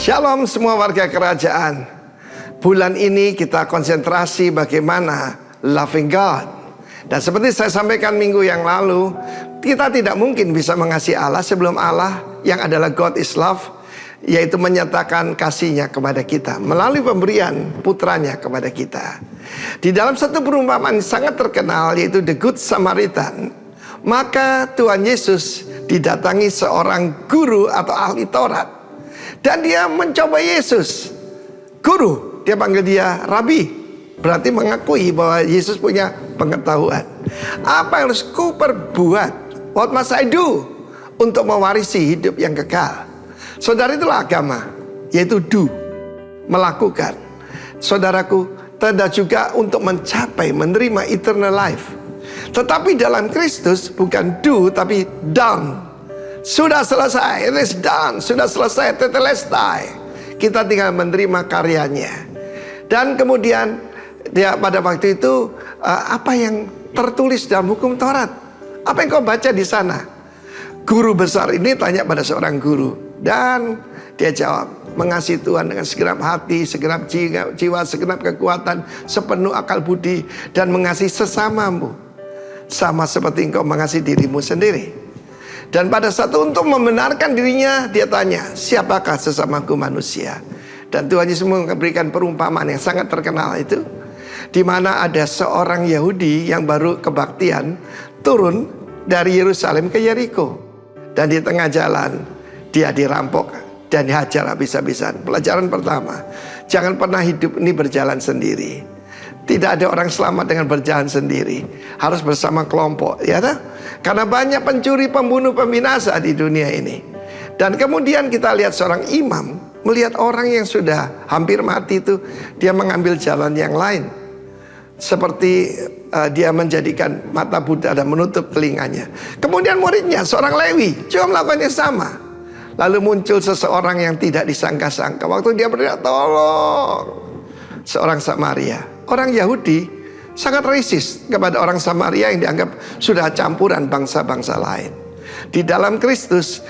Shalom semua warga kerajaan. Bulan ini kita konsentrasi bagaimana loving God. Dan seperti saya sampaikan minggu yang lalu, kita tidak mungkin bisa mengasihi Allah sebelum Allah yang adalah God is love, yaitu menyatakan kasihnya kepada kita melalui pemberian putranya kepada kita. Di dalam satu perumpamaan sangat terkenal, yaitu The Good Samaritan, maka Tuhan Yesus didatangi seorang guru atau ahli Taurat. Dan dia mencoba Yesus. Guru, dia panggil dia Rabi. Berarti mengakui bahwa Yesus punya pengetahuan. Apa yang harus ku perbuat? What must I do? Untuk mewarisi hidup yang kekal. Saudara, itulah agama, yaitu do, melakukan. Saudaraku, tanda juga untuk mencapai, menerima eternal life. Tetapi dalam Kristus bukan do, tapi done. Sudah selesai, it is done. Sudah selesai, tetelestai. Kita tinggal menerima karyanya. Dan kemudian dia pada waktu itu apa yang tertulis dalam hukum Taurat? Apa yang kau baca di sana? Guru besar ini tanya pada seorang guru. Dan dia jawab, mengasihi Tuhan dengan segenap hati, segenap jiwa, segenap kekuatan, sepenuh akal budi, dan mengasihi sesamamu sama seperti engkau mengasihi dirimu sendiri. Dan pada satu untuk membenarkan dirinya, dia tanya, siapakah sesamaku manusia? Dan Tuhan Yesus memberikan perumpamaan yang sangat terkenal itu, di mana ada seorang Yahudi yang baru kebaktian turun dari Yerusalem ke Yeriko. Dan di tengah jalan dia dirampok dan dihajar habis-habisan. Pelajaran pertama, jangan pernah hidup ini berjalan sendiri. Tidak ada orang selamat dengan berjalan sendiri. Harus bersama kelompok, ya tak? Karena banyak pencuri, pembunuh, pembinasa di dunia ini. Dan kemudian kita lihat seorang imam melihat orang yang sudah hampir mati itu, dia mengambil jalan yang lain. Seperti dia menjadikan mata buta dan menutup telinganya. Kemudian muridnya, seorang Lewi, juga melakukan yang sama. Lalu muncul seseorang yang tidak disangka-sangka. Waktu dia berteriak, tolong. Seorang Samaria. Orang Yahudi sangat resist kepada orang Samaria yang dianggap sudah campuran bangsa-bangsa lain. Di dalam Kristus,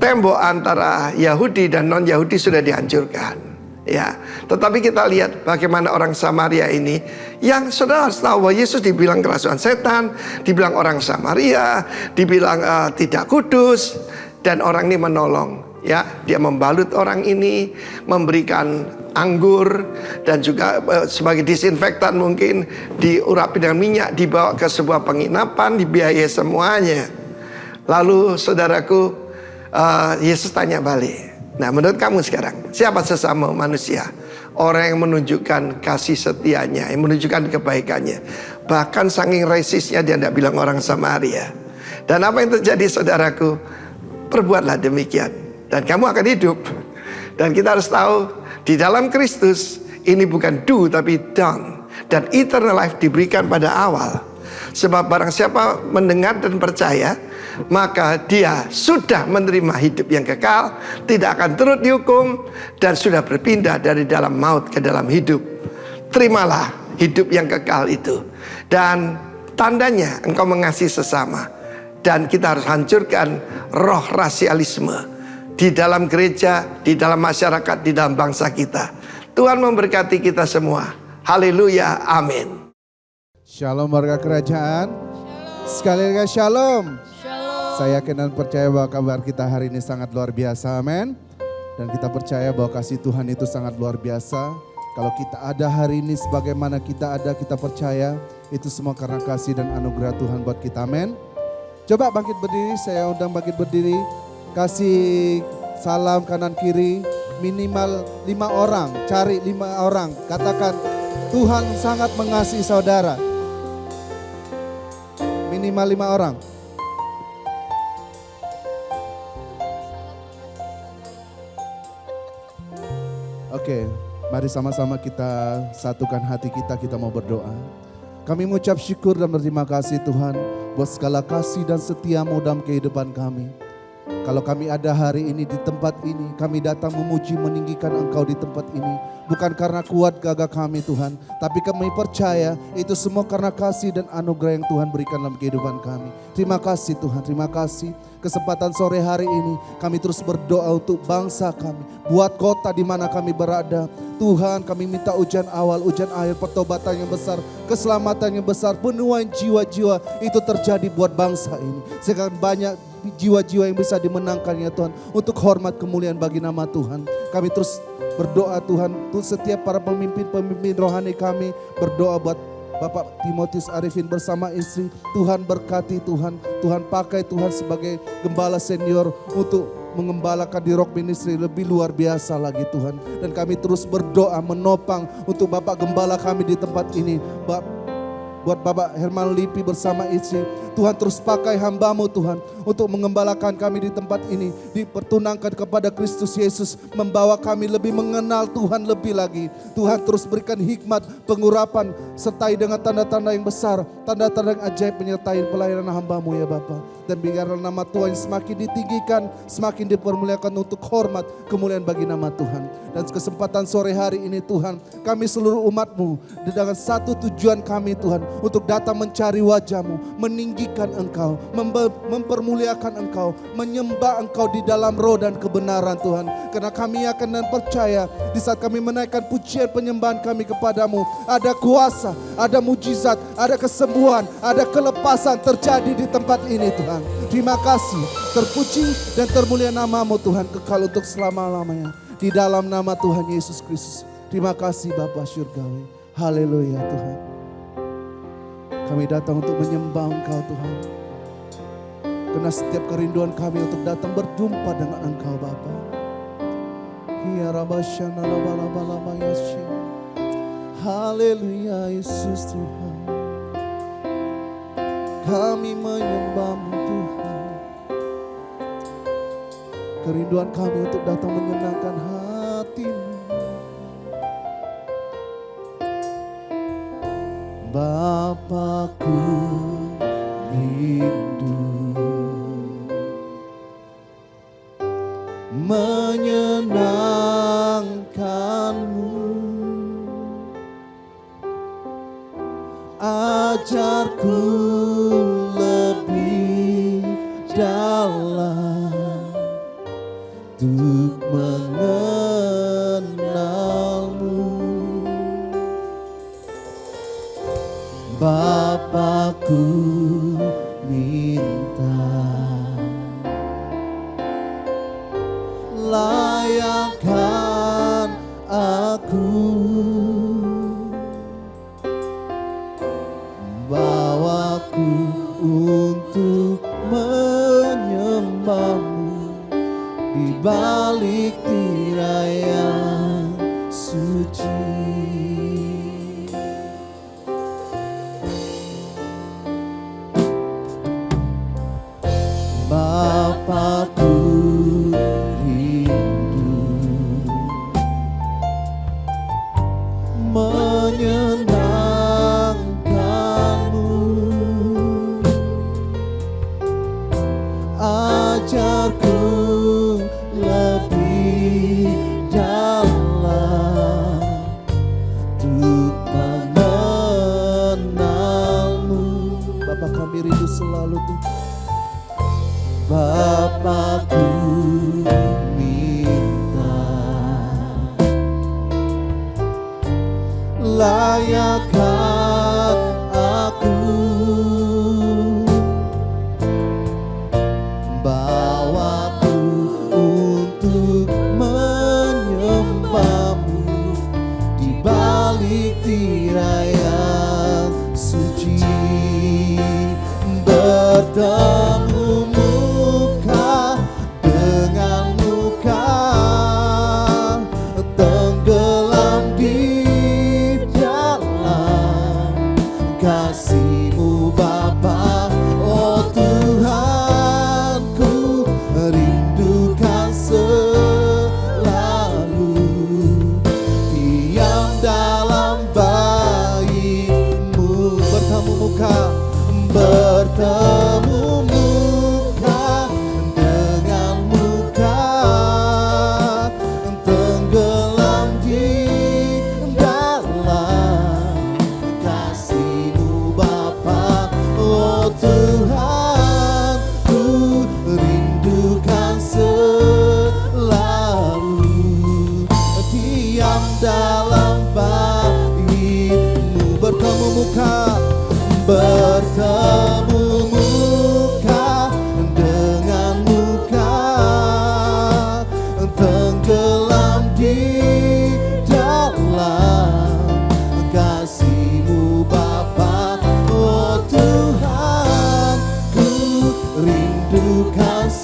tembok antara Yahudi dan non-Yahudi sudah dihancurkan. Ya, tetapi kita lihat bagaimana orang Samaria ini yang saudara harus tahu bahwa Yesus dibilang kerasukan setan, dibilang orang Samaria, dibilang tidak kudus, dan orang ini menolong. Ya, dia membalut orang ini, memberikan anggur dan juga sebagai disinfektan mungkin diurapi dengan minyak, dibawa ke sebuah penginapan, dibiayai semuanya. Lalu saudaraku, Yesus tanya balik, nah menurut kamu sekarang siapa sesama manusia? Orang yang menunjukkan kasih setianya, yang menunjukkan kebaikannya. Bahkan saking resistnya dia tidak bilang orang Samaria. Dan apa yang terjadi saudaraku? Perbuatlah demikian dan kamu akan hidup. Dan kita harus tahu, di dalam Kristus ini bukan do tapi done. Dan eternal life diberikan pada awal. Sebab barang siapa mendengar dan percaya, maka dia sudah menerima hidup yang kekal, tidak akan turut dihukum, dan sudah berpindah dari dalam maut ke dalam hidup. Terimalah hidup yang kekal itu. Dan tandanya engkau mengasihi sesama. Dan kita harus hancurkan roh rasialisme di dalam gereja, di dalam masyarakat, di dalam bangsa kita. Tuhan memberkati kita semua. Haleluya, amin. Shalom warga kerajaan. Sekali lagi shalom. Saya yakin dan percaya bahwa kabar kita hari ini sangat luar biasa, amin. Dan kita percaya bahwa kasih Tuhan itu sangat luar biasa. Kalau kita ada hari ini sebagaimana kita ada, kita percaya itu semua karena kasih dan anugerah Tuhan buat kita, amin. Coba bangkit berdiri, saya undang bangkit berdiri. Kasih salam kanan kiri, minimal 5 orang, cari 5 orang. Katakan, Tuhan sangat mengasihi saudara. Minimal 5 orang. Oke, mari sama-sama kita satukan hati kita mau berdoa. Kami mengucap syukur dan berterima kasih Tuhan buat segala kasih dan setiamu dalam kehidupan kami. Kalau kami ada hari ini di tempat ini, kami datang memuji meninggikan Engkau di tempat ini. bukan karena kuat gagah kami Tuhan, tapi kami percaya itu semua karena kasih dan anugerah yang Tuhan berikan dalam kehidupan kami. Terima kasih Tuhan, terima kasih. Kesempatan sore hari ini kami terus berdoa untuk bangsa kami, buat kota di mana kami berada. Tuhan, kami minta hujan awal, hujan akhir, pertobatan yang besar, keselamatan yang besar, penuaian jiwa-jiwa itu terjadi buat bangsa ini. Sekarang banyak jiwa-jiwa yang bisa dimenangkan ya Tuhan, untuk hormat kemuliaan bagi nama Tuhan. Kami terus berdoa Tuhan, untuk setiap para pemimpin rohani kami, berdoa buat Bapak Timotius Arifin bersama istri. Tuhan berkati Tuhan, Tuhan pakai Tuhan sebagai gembala senior untuk mengembalakan di Rock Ministry lebih luar biasa lagi Tuhan. Dan kami terus berdoa menopang untuk Bapak Gembala kami di tempat ini. Buat Bapak Herman Lipi bersama istri, Tuhan terus pakai hamba-Mu Tuhan untuk mengembalakan kami di tempat ini, dipertunangkan kepada Kristus Yesus, membawa kami lebih mengenal Tuhan lebih lagi. Tuhan terus berikan hikmat, pengurapan, sertai dengan tanda-tanda yang besar, tanda-tanda yang ajaib menyertai pelayanan hamba-Mu ya Bapa. Dan biarlah nama Tuhan semakin ditinggikan, semakin dipermuliakan untuk hormat kemuliaan bagi nama Tuhan. Dan kesempatan sore hari ini Tuhan, kami seluruh umat-Mu dengan satu tujuan kami Tuhan, untuk datang mencari wajah-Mu, meninggikan Engkau, mempermuliakan Engkau, menyembah Engkau di dalam roh dan kebenaran Tuhan. Karena kami yakin dan percaya di saat kami menaikkan pujian penyembahan kami kepadamu, ada kuasa, ada mujizat, ada kesembuhan, ada kelepasan terjadi di tempat ini Tuhan. Terima kasih, terpuji dan termulia nama-Mu Tuhan, kekal untuk selama-lamanya. Di dalam nama Tuhan Yesus Kristus. Terima kasih Bapa Syurgawi. Haleluya Tuhan. Kami datang untuk menyembah Engkau Tuhan. Karena setiap kerinduan kami untuk datang berjumpa dengan Engkau Bapa. Ya Rabbashana laba-laba yashi. Haleluya Yesus Tuhan. Kami menyembah-Mu Tuhan. Kerinduan kami untuk datang menyenangkan hati-Mu. Bapakku rindu menyenangkan-Mu. Ajarku lebih dalam untuk mengenal-Mu. Bapakku minta layakkan aku, bawaku untuk menyembah-Mu di balik tirai yang suci. Bapakku rindu menyenangkan-Mu. Ajarku lebih dalam untuk mengenal-Mu. Bapa, kami rindu selalu Tuhan. Bapakku minta layakkan aku, bawaku untuk menyembah-Mu di balik tirai yang suci. Bertemu muka dengan muka, tenggelam di dalam kasih-Mu Bapa. Oh Tuhanku, rindukan selalu diam dalam bait-Mu. Bertemu muka, bertemu muka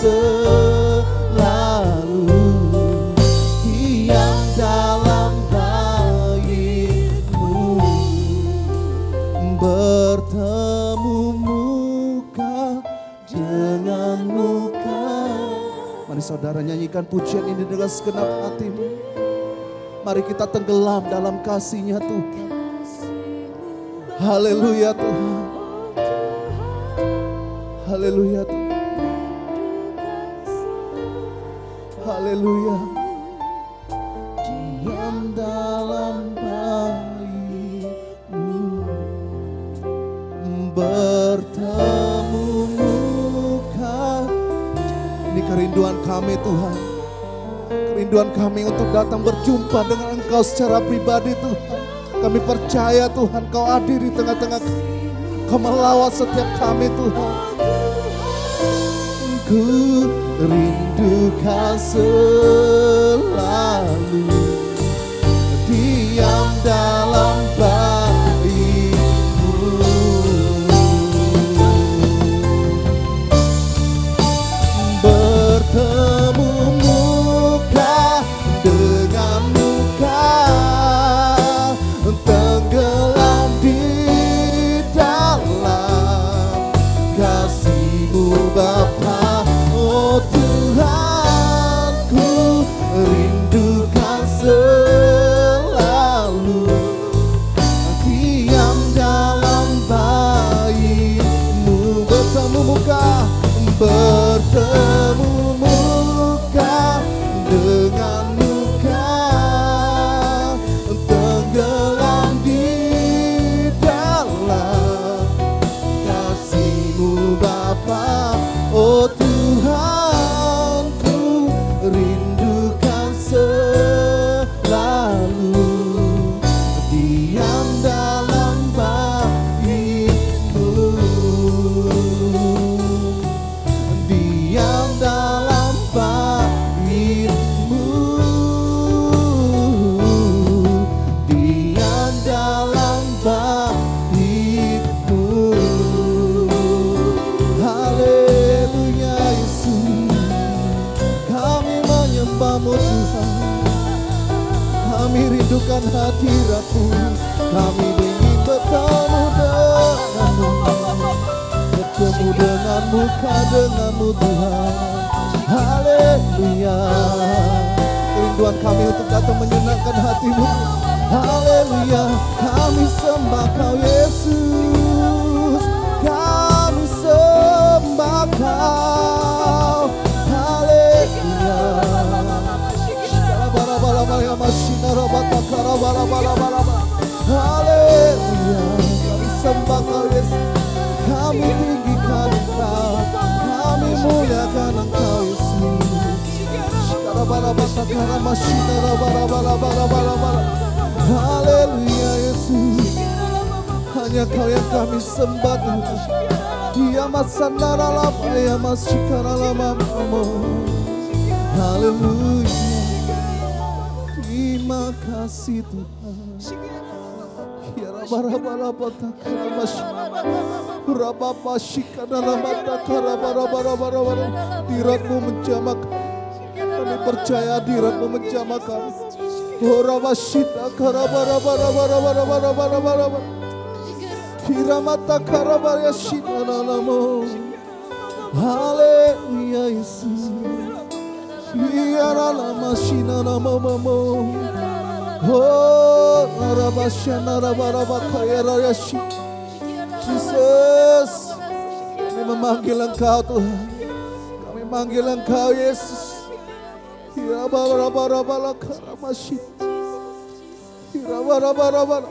selalu diam dalam bait-Mu, bertemu muka dengan muka. Mari saudara nyanyikan pujian ini dengan segenap hatimu. Mari kita tenggelam dalam kasih-Nya Tuhan. Haleluya Tuhan. Haleluya Tuhan. Haleluya. Diam dalam bait-Mu, bertemu muka. Ini kerinduan kami Tuhan. Kerinduan kami untuk datang berjumpa dengan Engkau secara pribadi Tuhan. Kami percaya Tuhan Kau hadir di tengah-tengah kami. Kau melawat setiap kami Tuhan. Ku rindukan selalu diam dalam bait-Mu, bertemu muka dengan muka, tenggelam di dalam kasih-Mu Bapa. Oh Tuhan, ku rindukan selalu diam dalam bait-Mu, bertemu muka, bertemu muka dengan muka, tenggelam di dalam kasih-Mu Bapa. Oh Tuhan, ku rindukan selalu diam dalam bait-Mu, diam dalam bait-Mu, diam dalam bait-Mu. Haleluya Yesus, kami menyembah-Mu Tuhan. Kami rindukan hadirat-Mu, kami ingin bertemu dengan-Mu, bertemu dengan muka dengan-Mu Tuhan. Haleluya, kerinduan kami untuk datang menyenangkan hati-Mu. Haleluya, kami sembah Kau Yesus, kami sembah Kau. Haleluya. Haleluya, kami sembah Kau Yesus, kami tinggikan Engkau, kami muliakan Engkau Yesus. Haleluya Yesus, hanya Kau yang kami sembah Tuhan. Dia masandara lama ya masikara lama mamo. Haleluya, terima kasih Tuhan. Ya rabba takara mas, rabba shikana lama takara bara. Hadirat-Mu menjamah kami, percaya hadirat-Mu menjamah kami. Oh rabba shita kara bara. Hiramata kara bara shina namo. Haleluya Yesus. Hiaralama shina namo mamo. Oh, Narabashana Rabaraba Kayara Yashi. Jesus, kami memanggil Engkau Tuhan. Kami manggil Engkau Yesus. Hirabarabara Karamashi. Hirabarabara.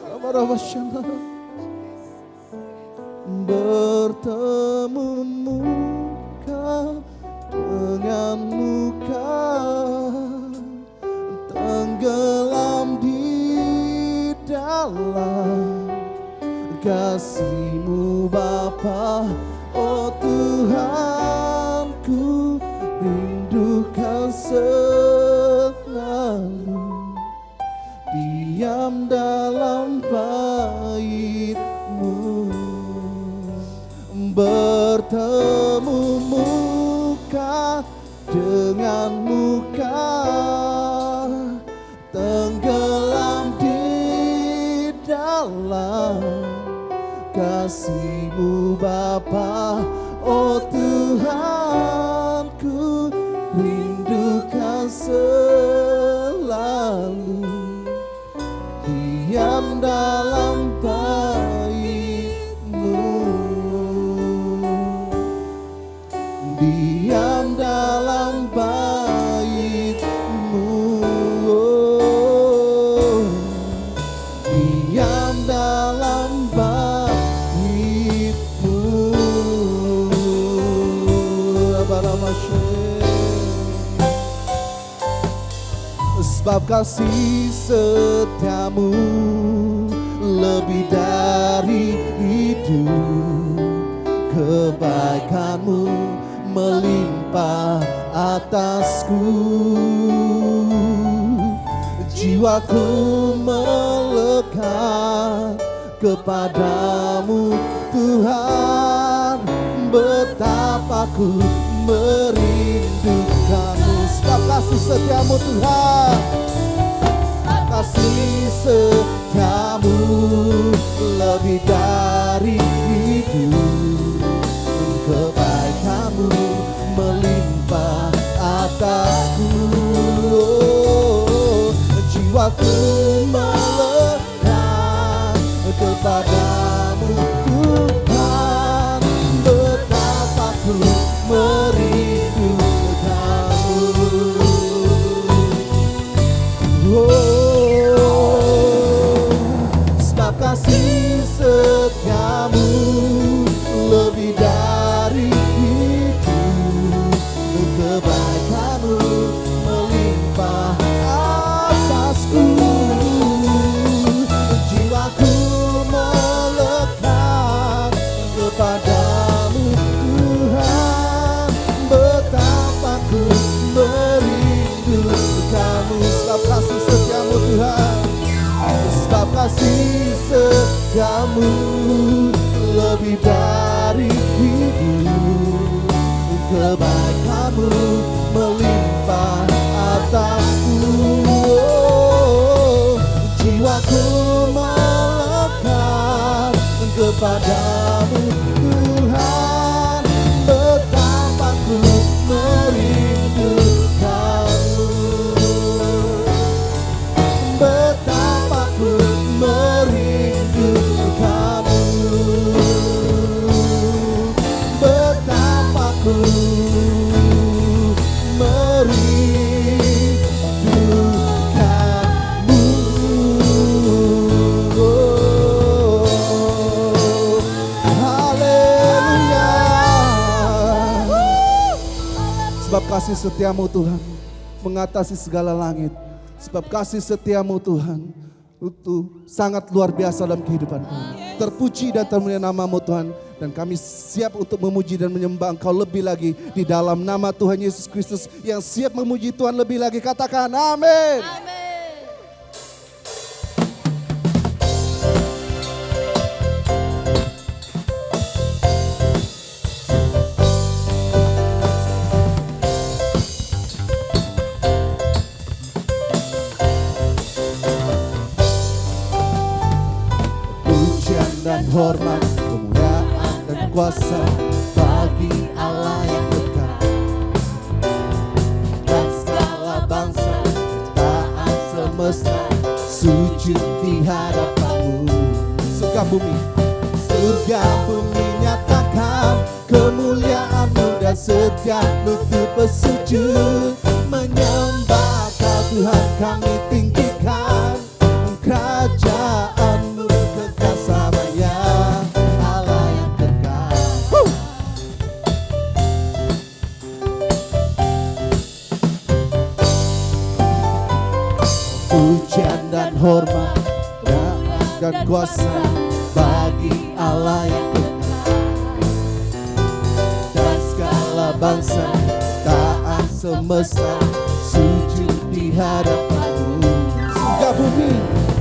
Hirabarabashana. Bertemu muka dengan muka, tenggelam di dalam kasih-Mu Bapa. Oh Tuhan, ku rindukan selalu diam dalam bait-Mu. bertemu muka dengan muka, tenggelam di dalam kasih-Mu Bapa. Oh Tuhanku, rindukan selalu diam dalam bait-Mu, diam dalam bait-Mu, oh, diam dalam bait-Mu. Sebab kasih setiamu lebih dari hidup, kebaikanmu melimpah atasku. Jiwaku melekat kepadamu Tuhan, betapa ku merindukanmu. Sebab kasih setiamu Tuhan, kasih setiamu lebih dari hidup, kebaikanmu melimpah atasku. Oh, jiwaku melekat kepadamu Tuhan, betapa ku merindukanmu. Oh, sebab kasih setiamu lebih dari hidup, kebaikanmu melimpah atasku. Jiwaku melekat kepadamu Tuhan, betapa ku merindukanmu. Sebab kasih setiamu Tuhan, sebab kasih setiamu lebih dari hidup, kebaikanmu melimpah atasku. Oh, jiwaku melekat kepadamu Tuhan, betapa ku merindukanmu, betapa ku merindukanmu, betapa ku merindukanmu. Oh, haleluya. Sebab kasih setiamu Tuhan mengatasi segala langit. Sebab kasih setiamu Tuhan itu sangat luar biasa dalam kehidupan kami. Terpuji dan termulia nama-Mu Tuhan. Dan kami siap untuk memuji dan menyembah Engkau lebih lagi di dalam nama Tuhan Yesus Kristus yang siap memuji Tuhan lebih lagi. Katakan amin. Pujian dan hormat, kemuliaan dan kuasa bagi Allah yang dekat, dan segala bangsa ciptaan semesta sujud di hadapan-Mu. Surga bumi nyatakan kemuliaan-Mu, dan setiap lutut bersujud menyembah Kau Tuhan. Kami tinggikan kerajaan-Mu kekal selamanya, Allah yang kekal. Pujian dan hormat dan kuasa bagi Allah yang kekal, dan segala bangsa taat semesta sujud di hadapan-Mu.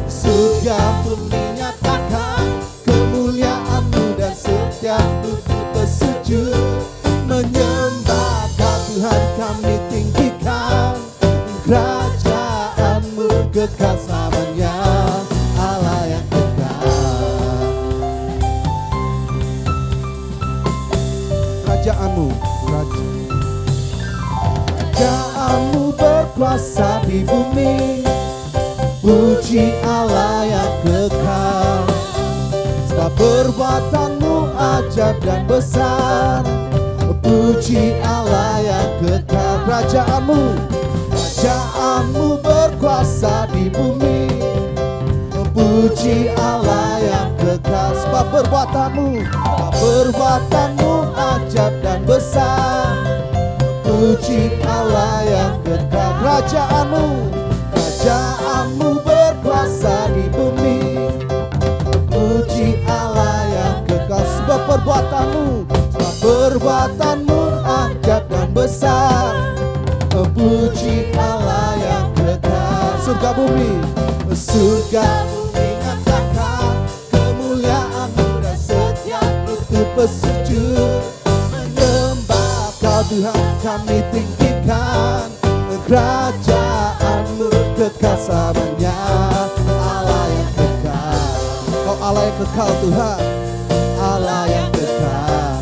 Surga bumi nyatakan kemuliaan-Mu, dan setiap lutut bersujud kekal selamanya, Allah yang kekal. Kerajaanmu, kerajaanmu berkuasa di bumi, puji Allah yang kekal. Sebab perbuatanmu ajaib dan besar, puji Allah yang kekal. Kerajaanmu berkuasa di bumi, puji Allah yang kekal. Sebab perbuatanmu ajaib dan besar, puji Allah yang kekal. Kerajaanmu berkuasa di bumi, puji Allah yang kekal. Sebab perbuatanmu ajaib dan besar, puji Allah yang kekal. Surga bumi nyatakan kemuliaan-Mu, dan setiap lutut bersujud menyembah Kau Tuhan. Kami tinggikan kerajaan-Mu kekal selamanya, Allah yang kekal. Kau Allah yang kekal Tuhan, Allah yang kekal,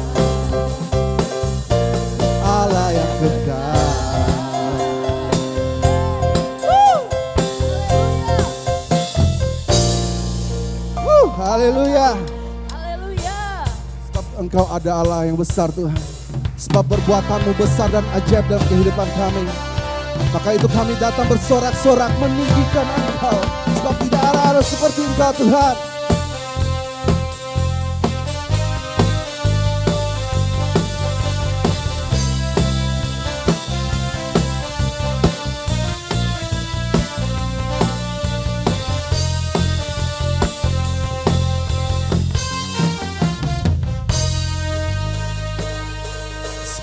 Allah yang kekal. Haleluya. Sebab Engkau ada Allah yang besar Tuhan. Sebab perbuatan-Mu besar dan ajaib dalam kehidupan kami. Maka itu kami datang bersorak-sorak meninggikan Engkau. Sebab tidak ada seperti Engkau Tuhan.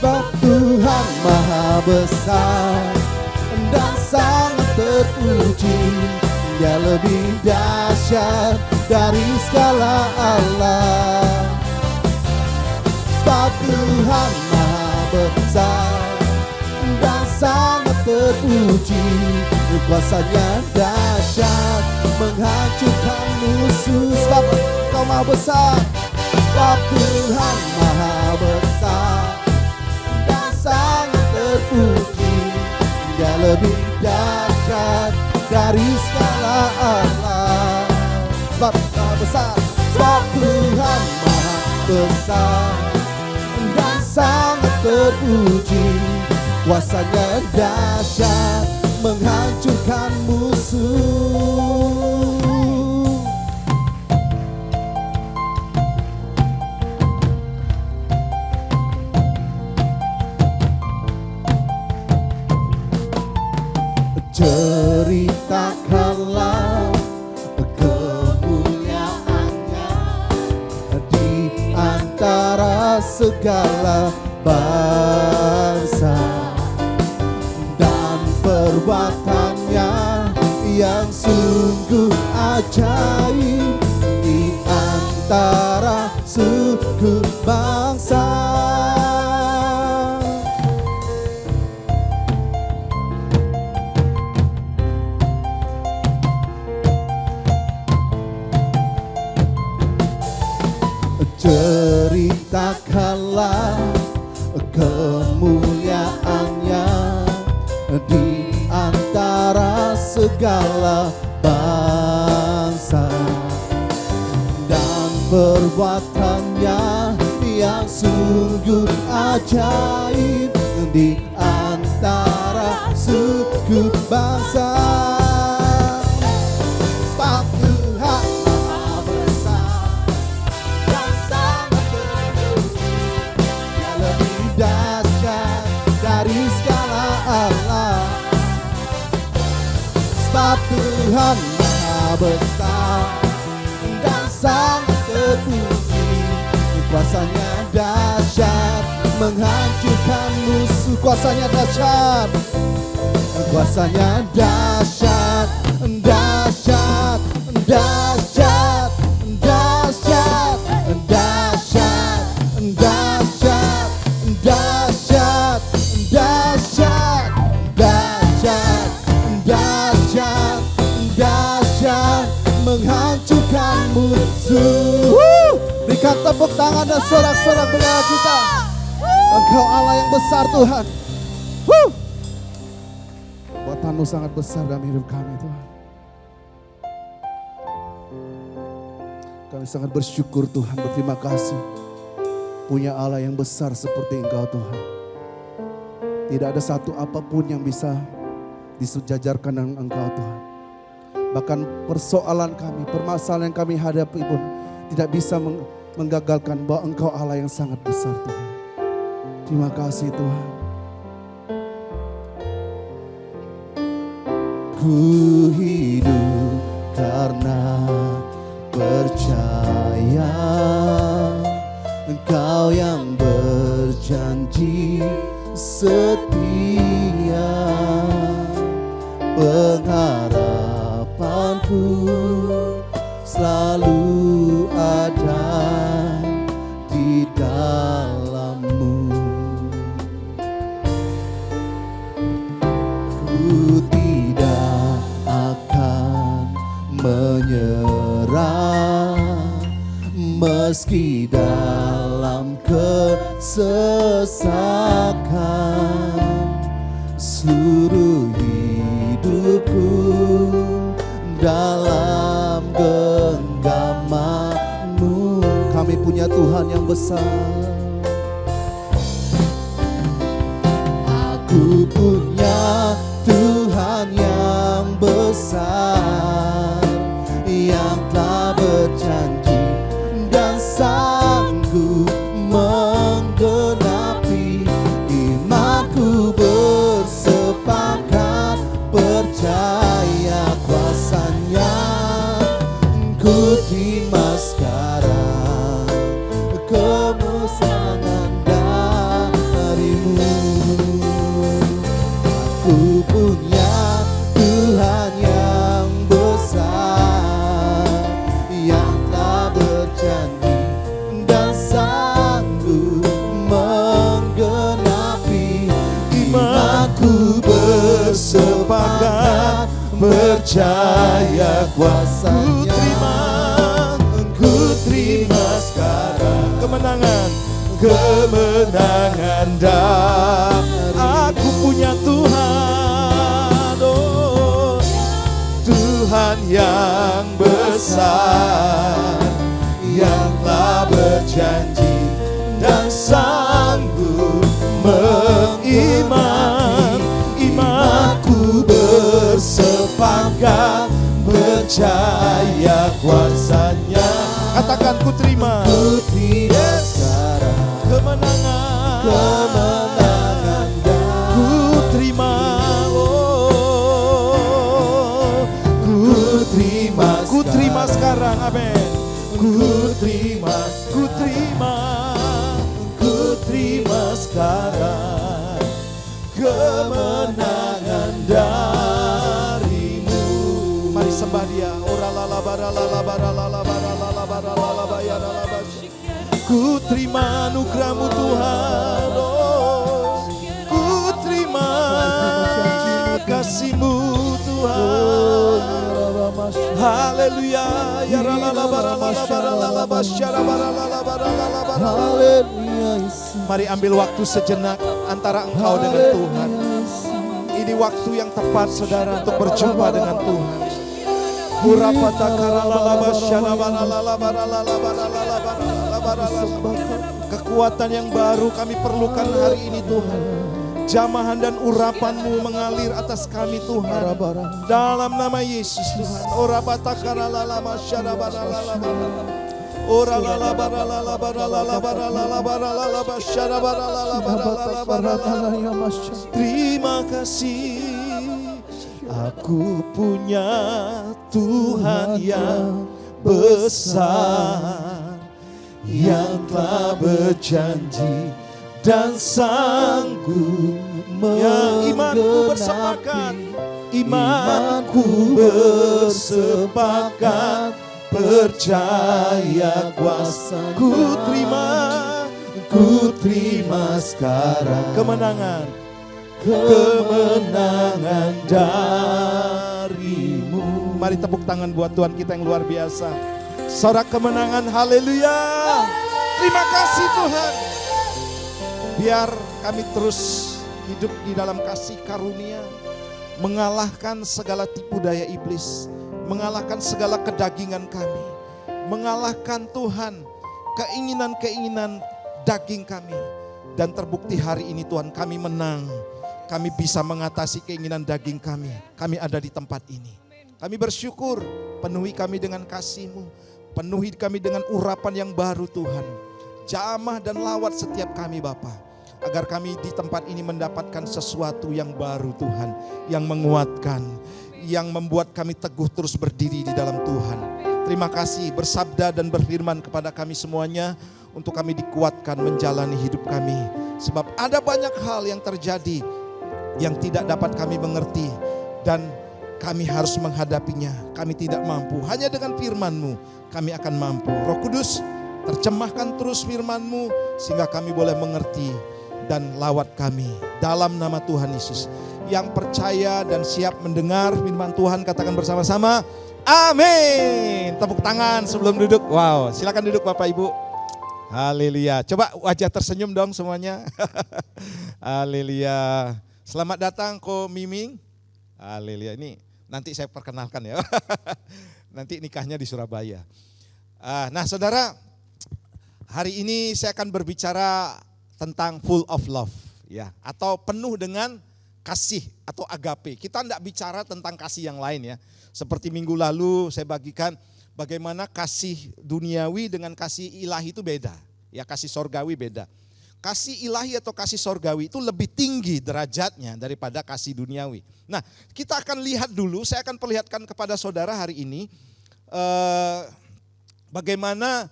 Sebab Tuhan Maha Besar dan sangat terpuji, Dia lebih dahsyat dari segala Allah. Sebab Tuhan Maha Besar dan sangat terpuji, kuasa-Nya dahsyat menghancurkan musuh. Sebab Engkau Maha Besar, sebab Tuhan Maha Besar sangat terpuji, Dia lebih dahsyat dari segala Allah. Sebab Maha Besar, sebab Tuhan Maha Besar dan sangat terpuji, kuasa-Nya dahsyat menghancurkan musuh. Ceritakanlah kemuliaan-Nya di antara segala bangsa, dan perbuatan-Nya yang sungguh ajaib di antara suku bangsa. Ceritakanlah kemuliaan-Nya di antara segala bangsa, dan perbuatan-Nya yang sungguh ajaib di antara suku bangsa. Sebab Tuhan Maha Besar dan sangat terpuji, kuasa-Nya dahsyat menghancurkan musuh. Kuasa-Nya dahsyat, kuasa-Nya dahsyat, dahsyat, dahsyat, dahsyat, dahsyat, dahsyat, dahsyat, dahsyat, dahsyat, dahsyat, tangan dan sorak-sorak bela kita. Engkau Allah yang besar Tuhan. Buatan-Mu sangat besar dalam hidup kami Tuhan. Kami sangat bersyukur Tuhan, berterima kasih. Punya Allah yang besar seperti Engkau Tuhan. Tidak ada satu apapun yang bisa disejajarkan dengan Engkau Tuhan. Bahkan persoalan kami, permasalahan yang kami hadapi pun tidak bisa menggagalkan bahwa Engkau Allah yang sangat besar Tuhan. Terima kasih Tuhan. Ku hidup karena percaya Engkau yang berjanji setia. Pengharapanku selalu ada di dalam-Mu. Ku tidak akan menyerah meski dalam kesesakan. Seluruh hidupku dalam genggaman-Mu. Kami punya Tuhan yang besar. Aku punya Tuhan yang besar, yang telah berjanji dan sanggup menggenapi. Imanku bersepakat percaya kuasa-Nya. Ku terima sekarang kemusnahan dari-Mu. Aku punya Tuhan yang besar, yang telah berjanji dan sanggup menggenapi. Imanku bersepakat percaya kuasa-Nya. Ku terima sekarang kemenangan dari. Aku punya Tuhan, oh Tuhan yang besar, yang telah berjanji dan sanggup mengiman. Imanku bersepakat percaya kuasa-Nya. Katakan ku terima. Ku terima sekarang kemenangan. Ku terima, oh ku terima sekarang, amin. Ku terima sekarang kemenangan dari-Mu. Mari sembah Dia. Ku terima anugerah-Mu Tuhan, oh ku terima kasih-Mu Tuhan. Haleluya. Mari ambil waktu sejenak antara engkau dengan Tuhan. Ini waktu yang tepat saudara untuk berjumpa dengan Tuhan. Kekuatan yang baru kami perlukan hari ini Tuhan. Jamahan dan urapan-Mu mengalir atas kami Tuhan. Dalam nama Yesus Tuhan. Terima kasih. Aku punya Tuhan yang besar, yang telah berjanji dan sanggup menggenapi. Imanku bersepakat percaya kuasa. Ku terima sekarang kemenangan dari-Mu. Mari tepuk tangan buat Tuhan kita yang luar biasa. Sorak kemenangan, haleluya. Terima kasih Tuhan. Biar kami terus hidup di dalam kasih karunia, mengalahkan segala tipu daya iblis, mengalahkan segala kedagingan kami, mengalahkan Tuhan keinginan-keinginan daging kami. Dan terbukti hari ini Tuhan kami menang, kami bisa mengatasi keinginan daging kami. Kami ada di tempat ini. Kami bersyukur, penuhi kami dengan kasih-Mu, penuhi kami dengan urapan yang baru Tuhan. Jamah dan lawat setiap kami Bapa, agar kami di tempat ini mendapatkan sesuatu yang baru Tuhan, yang menguatkan, yang membuat kami teguh terus berdiri di dalam Tuhan. Terima kasih bersabda dan berfirman kepada kami semuanya, untuk kami dikuatkan menjalani hidup kami. Sebab ada banyak hal yang terjadi yang tidak dapat kami mengerti, dan kami harus menghadapinya. Kami tidak mampu, hanya dengan firman-Mu kami akan mampu. Roh Kudus, terjemahkan terus firman-Mu sehingga kami boleh mengerti dan lawat kami dalam nama Tuhan Yesus. Yang percaya dan siap mendengar firman Tuhan katakan bersama-sama, amin. Tepuk tangan sebelum duduk. Wow, silakan duduk Bapak Ibu. Haleluya. Coba wajah tersenyum dong semuanya. Haleluya. Selamat datang Ko Miming. Haleluya. Ini nanti saya perkenalkan ya. Nanti nikahnya di Surabaya. Nah saudara, hari ini saya akan berbicara tentang full of love, ya, atau penuh dengan kasih atau agape. Kita tidak bicara tentang kasih yang lain ya. Seperti minggu lalu saya bagikan bagaimana kasih duniawi dengan kasih ilahi itu beda. Ya, kasih sorgawi beda. Kasih ilahi atau kasih sorgawi itu lebih tinggi derajatnya daripada kasih duniawi. Nah, kita akan lihat dulu, saya akan perlihatkan kepada saudara hari ini bagaimana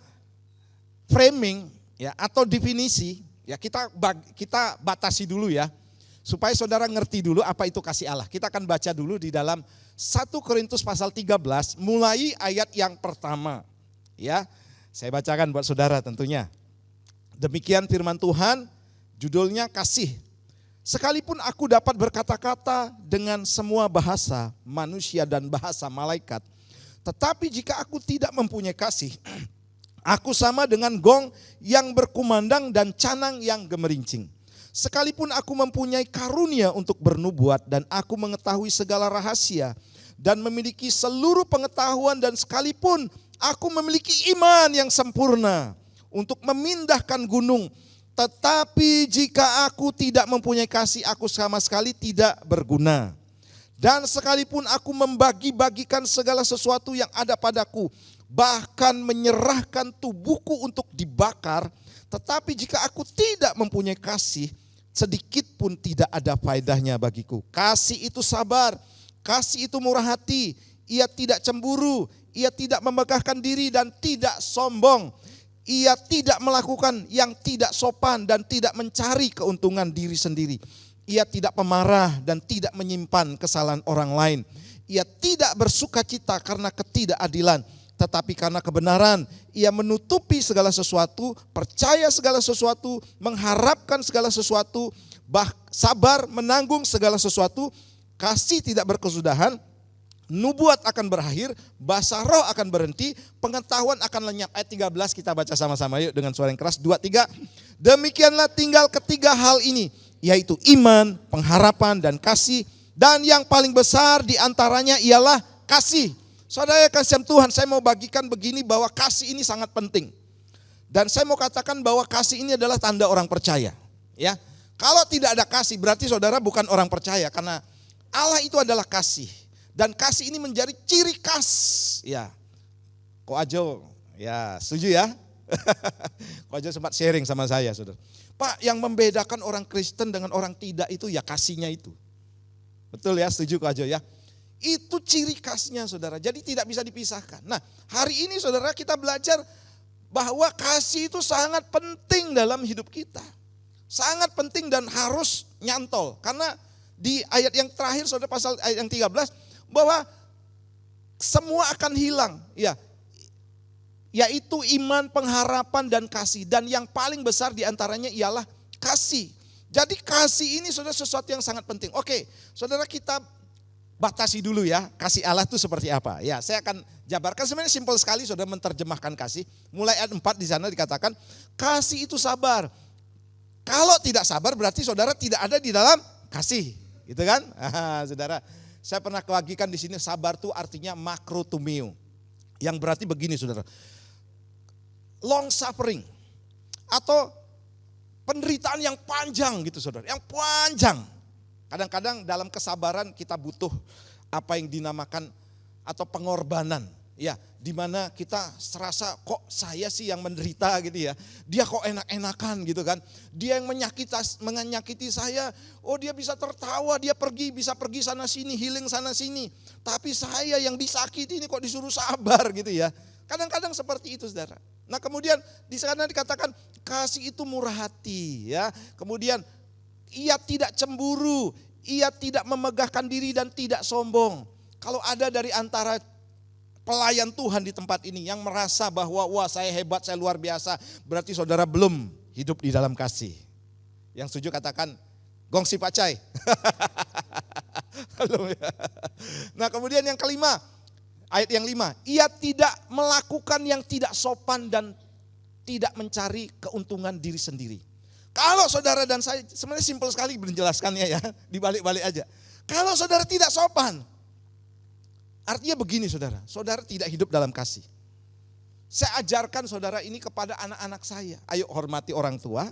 framing ya atau definisi ya kita batasi dulu ya supaya saudara ngerti dulu apa itu kasih Allah. Kita akan baca dulu di dalam 1 Korintus pasal 13 mulai ayat yang pertama ya. Saya bacakan buat saudara tentunya. Demikian firman Tuhan, judulnya kasih. Sekalipun aku dapat berkata-kata dengan semua bahasa manusia dan bahasa malaikat, tetapi jika aku tidak mempunyai kasih, aku sama dengan gong yang berkumandang dan canang yang gemerincing. Sekalipun aku mempunyai karunia untuk bernubuat dan aku mengetahui segala rahasia dan memiliki seluruh pengetahuan, dan sekalipun aku memiliki iman yang sempurna untuk memindahkan gunung, tetapi jika aku tidak mempunyai kasih, aku sama sekali tidak berguna. Dan sekalipun aku membagi-bagikan segala sesuatu yang ada padaku, bahkan menyerahkan tubuhku untuk dibakar, tetapi jika aku tidak mempunyai kasih, sedikit pun tidak ada faedahnya bagiku. Kasih itu sabar, kasih itu murah hati, ia tidak cemburu, ia tidak memegahkan diri dan tidak sombong. Ia tidak melakukan yang tidak sopan dan tidak mencari keuntungan diri sendiri. Ia tidak pemarah dan tidak menyimpan kesalahan orang lain. Ia tidak bersuka cita karena ketidakadilan, tetapi karena kebenaran. Ia menutupi segala sesuatu, percaya segala sesuatu, mengharapkan segala sesuatu, sabar menanggung segala sesuatu, kasih tidak berkesudahan, nubuat akan berakhir, bahasa roh akan berhenti, pengetahuan akan lenyap. Ayat 13 kita baca sama-sama yuk dengan suara yang keras. 2, 3. Demikianlah tinggal ketiga hal ini, yaitu iman, pengharapan, dan kasih. Dan yang paling besar di antaranya ialah kasih. Saudara kasih Tuhan, saya mau bagikan begini bahwa kasih ini sangat penting. Dan saya mau katakan bahwa kasih ini adalah tanda orang percaya. Ya, kalau tidak ada kasih berarti saudara bukan orang percaya, karena Allah itu adalah kasih. Dan kasih ini menjadi ciri khas. Ya, Ko Ajo, ya setuju ya? Ko Ajo sempat sharing sama saya, saudara. Pak, yang membedakan orang Kristen dengan orang tidak itu ya kasihnya itu. Betul ya, setuju Ko Ajo ya? Itu ciri khasnya saudara, jadi tidak bisa dipisahkan. Nah, hari ini saudara kita belajar bahwa kasih itu sangat penting dalam hidup kita. Sangat penting dan harus nyantol. Karena di ayat yang terakhir saudara, pasal ayat yang 13, bahwa semua akan hilang, ya, yaitu iman, pengharapan, dan kasih. Dan yang paling besar diantaranya ialah kasih. Jadi kasih ini saudara sesuatu yang sangat penting. Oke, saudara kita batasi dulu ya, kasih Allah itu seperti apa. Ya, saya akan jabarkan, sebenarnya simpel sekali saudara menerjemahkan kasih. Mulai ayat 4 di sana dikatakan, kasih itu sabar. Kalau tidak sabar berarti saudara tidak ada di dalam kasih. Gitu kan? Saudara, saya pernah kebagikan di sini sabar itu artinya makrotumio. Yang berarti begini saudara, long suffering atau penderitaan yang panjang gitu saudara, yang panjang. Kadang-kadang dalam kesabaran kita butuh apa yang dinamakan atau pengorbanan. Ya, di mana kita serasa kok saya sih yang menderita gitu ya. Dia kok enak-enakan gitu kan. Dia yang menyakiti saya. Oh, dia bisa tertawa, dia bisa pergi sana sini, healing sana sini. Tapi saya yang disakiti ini kok disuruh sabar gitu ya. Kadang-kadang seperti itu saudara. Nah kemudian di sana dikatakan kasih itu murah hati ya. Kemudian ia tidak cemburu, ia tidak memegahkan diri dan tidak sombong. Kalau ada dari antara pelayan Tuhan di tempat ini yang merasa bahwa wah saya hebat, saya luar biasa, berarti saudara belum hidup di dalam kasih. Yang setuju katakan gongsi pacai. Nah kemudian yang kelima, ayat yang 5, ia tidak melakukan yang tidak sopan dan tidak mencari keuntungan diri sendiri. Kalau saudara dan saya, sebenarnya simpel sekali menjelaskannya ya, dibalik-balik aja. Kalau saudara tidak sopan, artinya begini saudara, saudara tidak hidup dalam kasih. Saya ajarkan saudara ini kepada anak-anak saya. Ayo hormati orang tua,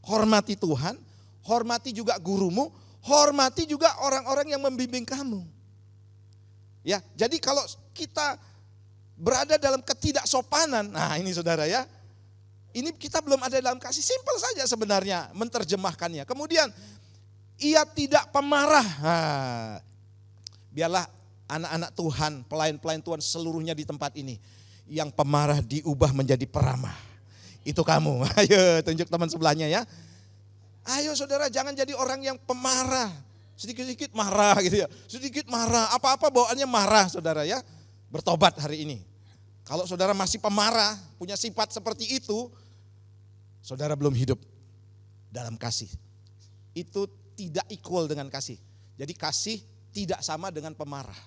hormati Tuhan, hormati juga gurumu, hormati juga orang-orang yang membimbing kamu. Ya, jadi kalau kita berada dalam ketidaksopanan, nah ini saudara ya, ini kita belum ada dalam kasih. Simpel saja sebenarnya menerjemahkannya. Kemudian ia tidak pemarah. Nah, biarlah anak-anak Tuhan, pelayan-pelayan Tuhan seluruhnya di tempat ini, yang pemarah diubah menjadi peramah. Itu kamu. Ayo tunjuk teman sebelahnya ya. Ayo saudara, jangan jadi orang yang pemarah. Sedikit-sedikit marah gitu ya. Sedikit marah, apa-apa bawaannya marah saudara ya. Bertobat hari ini. Kalau saudara masih pemarah, punya sifat seperti itu, saudara belum hidup dalam kasih. Itu tidak equal dengan kasih. Jadi kasih tidak sama dengan pemarah.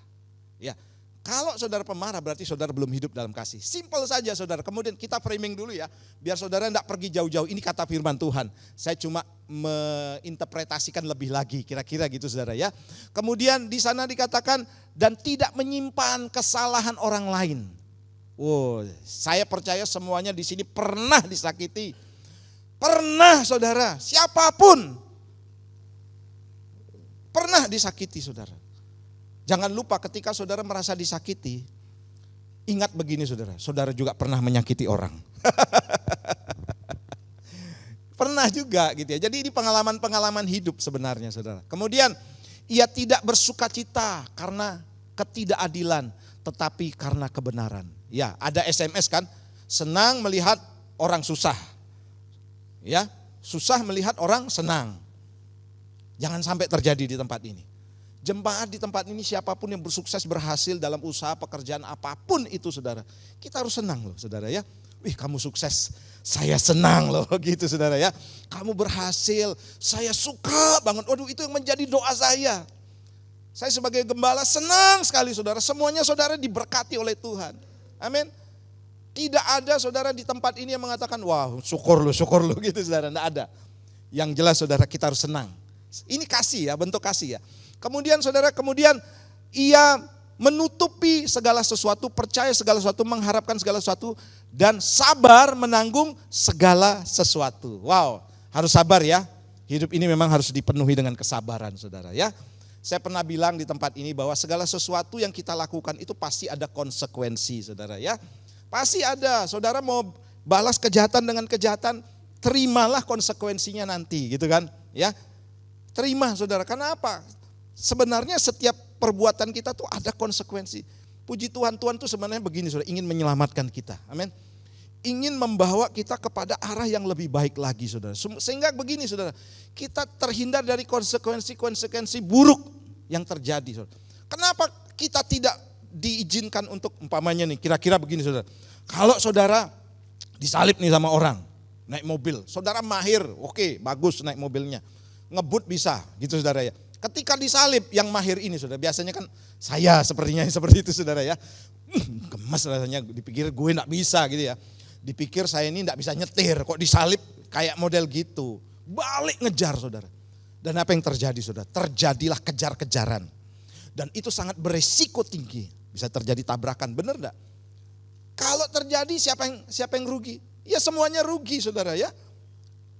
Ya, kalau saudara pemarah berarti saudara belum hidup dalam kasih. Simpel saja saudara. Kemudian kita framing dulu ya, biar saudara tidak pergi jauh-jauh. Ini kata firman Tuhan. Saya cuma menginterpretasikan lebih lagi, kira-kira gitu saudara ya. Kemudian di sana dikatakan dan tidak menyimpan kesalahan orang lain. Wow, saya percaya semuanya di sini pernah disakiti. Pernah saudara, siapapun pernah disakiti saudara. Jangan lupa ketika saudara merasa disakiti, ingat begini saudara, saudara juga pernah menyakiti orang. Pernah juga gitu ya. Jadi ini pengalaman-pengalaman hidup sebenarnya saudara. Kemudian ia tidak bersukacita karena ketidakadilan, tetapi karena kebenaran. Ya, ada SMS kan, senang melihat orang susah. Ya, susah melihat orang senang. Jangan sampai terjadi di tempat ini. Jemaat di tempat ini siapapun yang bersukses berhasil dalam usaha pekerjaan apapun itu saudara. Kita harus senang loh saudara ya. Wih kamu sukses, saya senang loh gitu saudara ya. Kamu berhasil, saya suka banget. Waduh itu yang menjadi doa saya. Saya sebagai gembala senang sekali saudara. Semuanya saudara diberkati oleh Tuhan. Amin. Tidak ada saudara di tempat ini yang mengatakan, wah syukur lu gitu saudara. Tidak ada. Yang jelas saudara kita harus senang. Ini kasih ya, bentuk kasih ya. Kemudian saudara, ia menutupi segala sesuatu, percaya segala sesuatu, mengharapkan segala sesuatu, dan sabar menanggung segala sesuatu. Wow, harus sabar ya. Hidup ini memang harus dipenuhi dengan kesabaran saudara ya. Saya pernah bilang di tempat ini bahwa segala sesuatu yang kita lakukan itu pasti ada konsekuensi saudara ya. Pasti ada, saudara mau balas kejahatan dengan kejahatan, terimalah konsekuensinya nanti gitu kan. Ya, terima saudara, karena apa? Sebenarnya setiap perbuatan kita tuh ada konsekuensi. Puji Tuhan, Tuhan tuh sebenarnya begini saudara, ingin menyelamatkan kita. Amin. Ingin membawa kita kepada arah yang lebih baik lagi saudara. Sehingga begini saudara, kita terhindar dari konsekuensi-konsekuensi buruk yang terjadi saudara. Kenapa kita tidak diizinkan untuk umpamanya nih, kira-kira begini saudara. Kalau saudara disalib nih sama orang, naik mobil. Saudara mahir, oke bagus naik mobilnya. Ngebut bisa gitu saudara ya. Ketika disalib yang mahir ini saudara, biasanya kan saya sepertinya seperti itu saudara ya. Gemes rasanya, dipikir gue gak bisa gitu ya. Dipikir saya ini gak bisa nyetir, kok disalib kayak model gitu. Balik ngejar saudara. Dan apa yang terjadi saudara? Terjadilah kejar-kejaran. Dan itu sangat beresiko tinggi. Bisa terjadi tabrakan, benar gak? Kalau terjadi siapa yang rugi? Ya semuanya rugi saudara ya.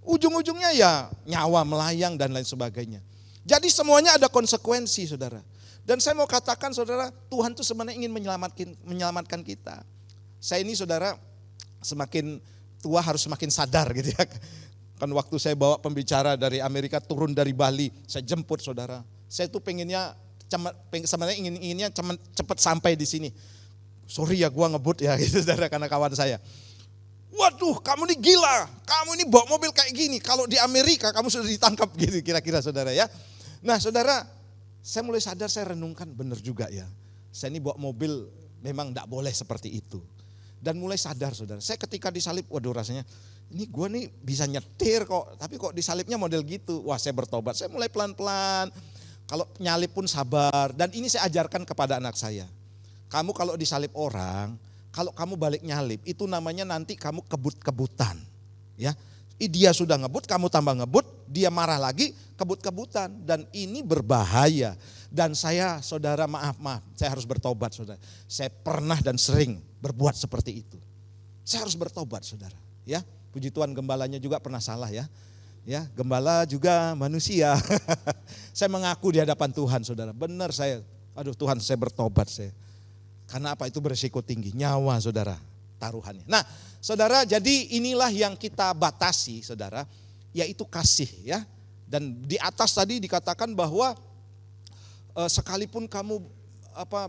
Ujung-ujungnya ya nyawa melayang dan lain sebagainya. Jadi semuanya ada konsekuensi saudara. Dan saya mau katakan saudara, Tuhan tuh sebenarnya ingin menyelamatkan kita. Saya ini saudara semakin tua harus semakin sadar gitu ya. Kan waktu saya bawa pembicara dari Amerika turun dari Bali, saya jemput saudara. Saya tuh pengennya sebenarnya inginnya cepat sampai di sini. Sorry ya gua ngebut ya gitu saudara karena kawan saya. Waduh, kamu ini gila. Kamu ini bawa mobil kayak gini. Kalau di Amerika kamu sudah ditangkap gitu kira-kira saudara ya. Nah saudara, saya mulai sadar, saya renungkan benar juga ya. Saya ini bawa mobil memang enggak boleh seperti itu. Dan mulai sadar saudara, saya ketika disalib, waduh rasanya ini gue nih bisa nyetir kok. Tapi kok disalibnya model gitu. Wah saya bertobat, saya mulai pelan-pelan. Kalau nyalip pun sabar. Dan ini saya ajarkan kepada anak saya. Kamu kalau disalib orang, kalau kamu balik nyalip, itu namanya nanti kamu kebut-kebutan. Ya, dia sudah ngebut, kamu tambah ngebut, dia marah lagi, kebut-kebutan. Dan ini berbahaya. Dan saya saudara maaf, saya harus bertobat saudara. Saya pernah dan sering berbuat seperti itu. Saya harus bertobat saudara. Ya, puji Tuhan gembalanya juga pernah salah ya. Ya, gembala juga manusia. Saya mengaku di hadapan Tuhan saudara. Benar saya, aduh Tuhan saya bertobat saya. Karena apa, itu berisiko tinggi, nyawa saudara taruhannya. Nah saudara, jadi inilah yang kita batasi saudara, yaitu kasih ya. Dan di atas tadi dikatakan bahwa sekalipun kamu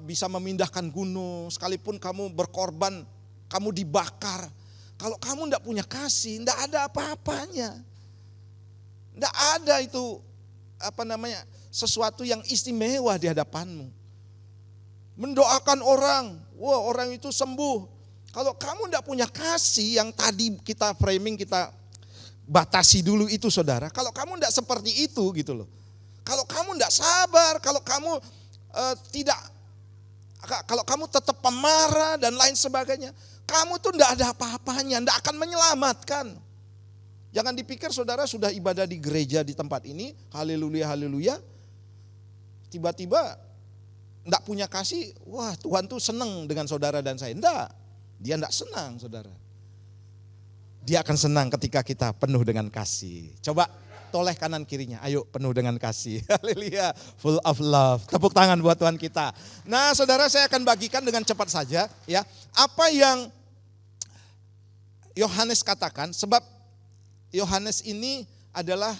bisa memindahkan gunung, sekalipun kamu berkorban, kamu dibakar. Kalau kamu enggak punya kasih, enggak ada apa-apanya. Enggak ada itu sesuatu yang istimewa di hadapanmu. Mendoakan orang, wah orang itu sembuh. Kalau kamu enggak punya kasih yang tadi kita framing, kita batasi dulu itu saudara. Kalau kamu enggak seperti itu gitu loh. Kalau kamu enggak sabar, kalau kamu kalau kamu tetap pemarah dan lain sebagainya, kamu tuh enggak ada apa-apanya, enggak akan menyelamatkan. Jangan dipikir saudara sudah ibadah di gereja di tempat ini, haleluya, haleluya. Tiba-tiba enggak punya kasih, wah Tuhan tuh senang dengan saudara dan saya. Enggak, dia enggak senang saudara. Dia akan senang ketika kita penuh dengan kasih. Coba toleh kanan kirinya, ayo penuh dengan kasih. Haleluya, full of love. Tepuk tangan buat Tuhan kita. Nah saudara, saya akan bagikan dengan cepat saja ya. Apa yang Yohanes katakan, sebab Yohanes ini adalah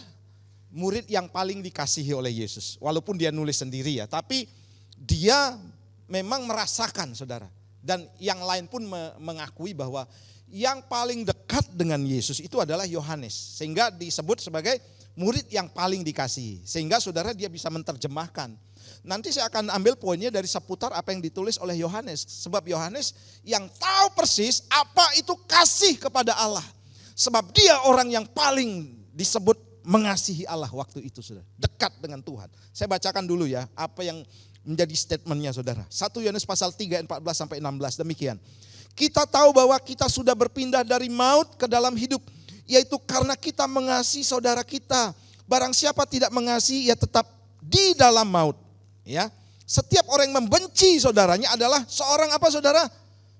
murid yang paling dikasihi oleh Yesus. Walaupun dia nulis sendiri ya, tapi dia memang merasakan saudara. Dan yang lain pun mengakui bahwa yang paling dekat dengan Yesus itu adalah Yohanes. Sehingga disebut sebagai murid yang paling dikasihi. Sehingga saudara dia bisa menerjemahkan. Nanti saya akan ambil poinnya dari seputar apa yang ditulis oleh Yohanes. Sebab Yohanes yang tahu persis apa itu kasih kepada Allah. Sebab dia orang yang paling disebut mengasihi Allah waktu itu saudara. Dekat dengan Tuhan. Saya bacakan dulu ya apa yang menjadi statementnya saudara. 1 Yohanes pasal 3 14 sampai 16 demikian. Kita tahu bahwa kita sudah berpindah dari maut ke dalam hidup. Yaitu karena kita mengasihi saudara kita. Barang siapa tidak mengasihi, ia tetap di dalam maut. Ya, setiap orang yang membenci saudaranya adalah seorang apa saudara?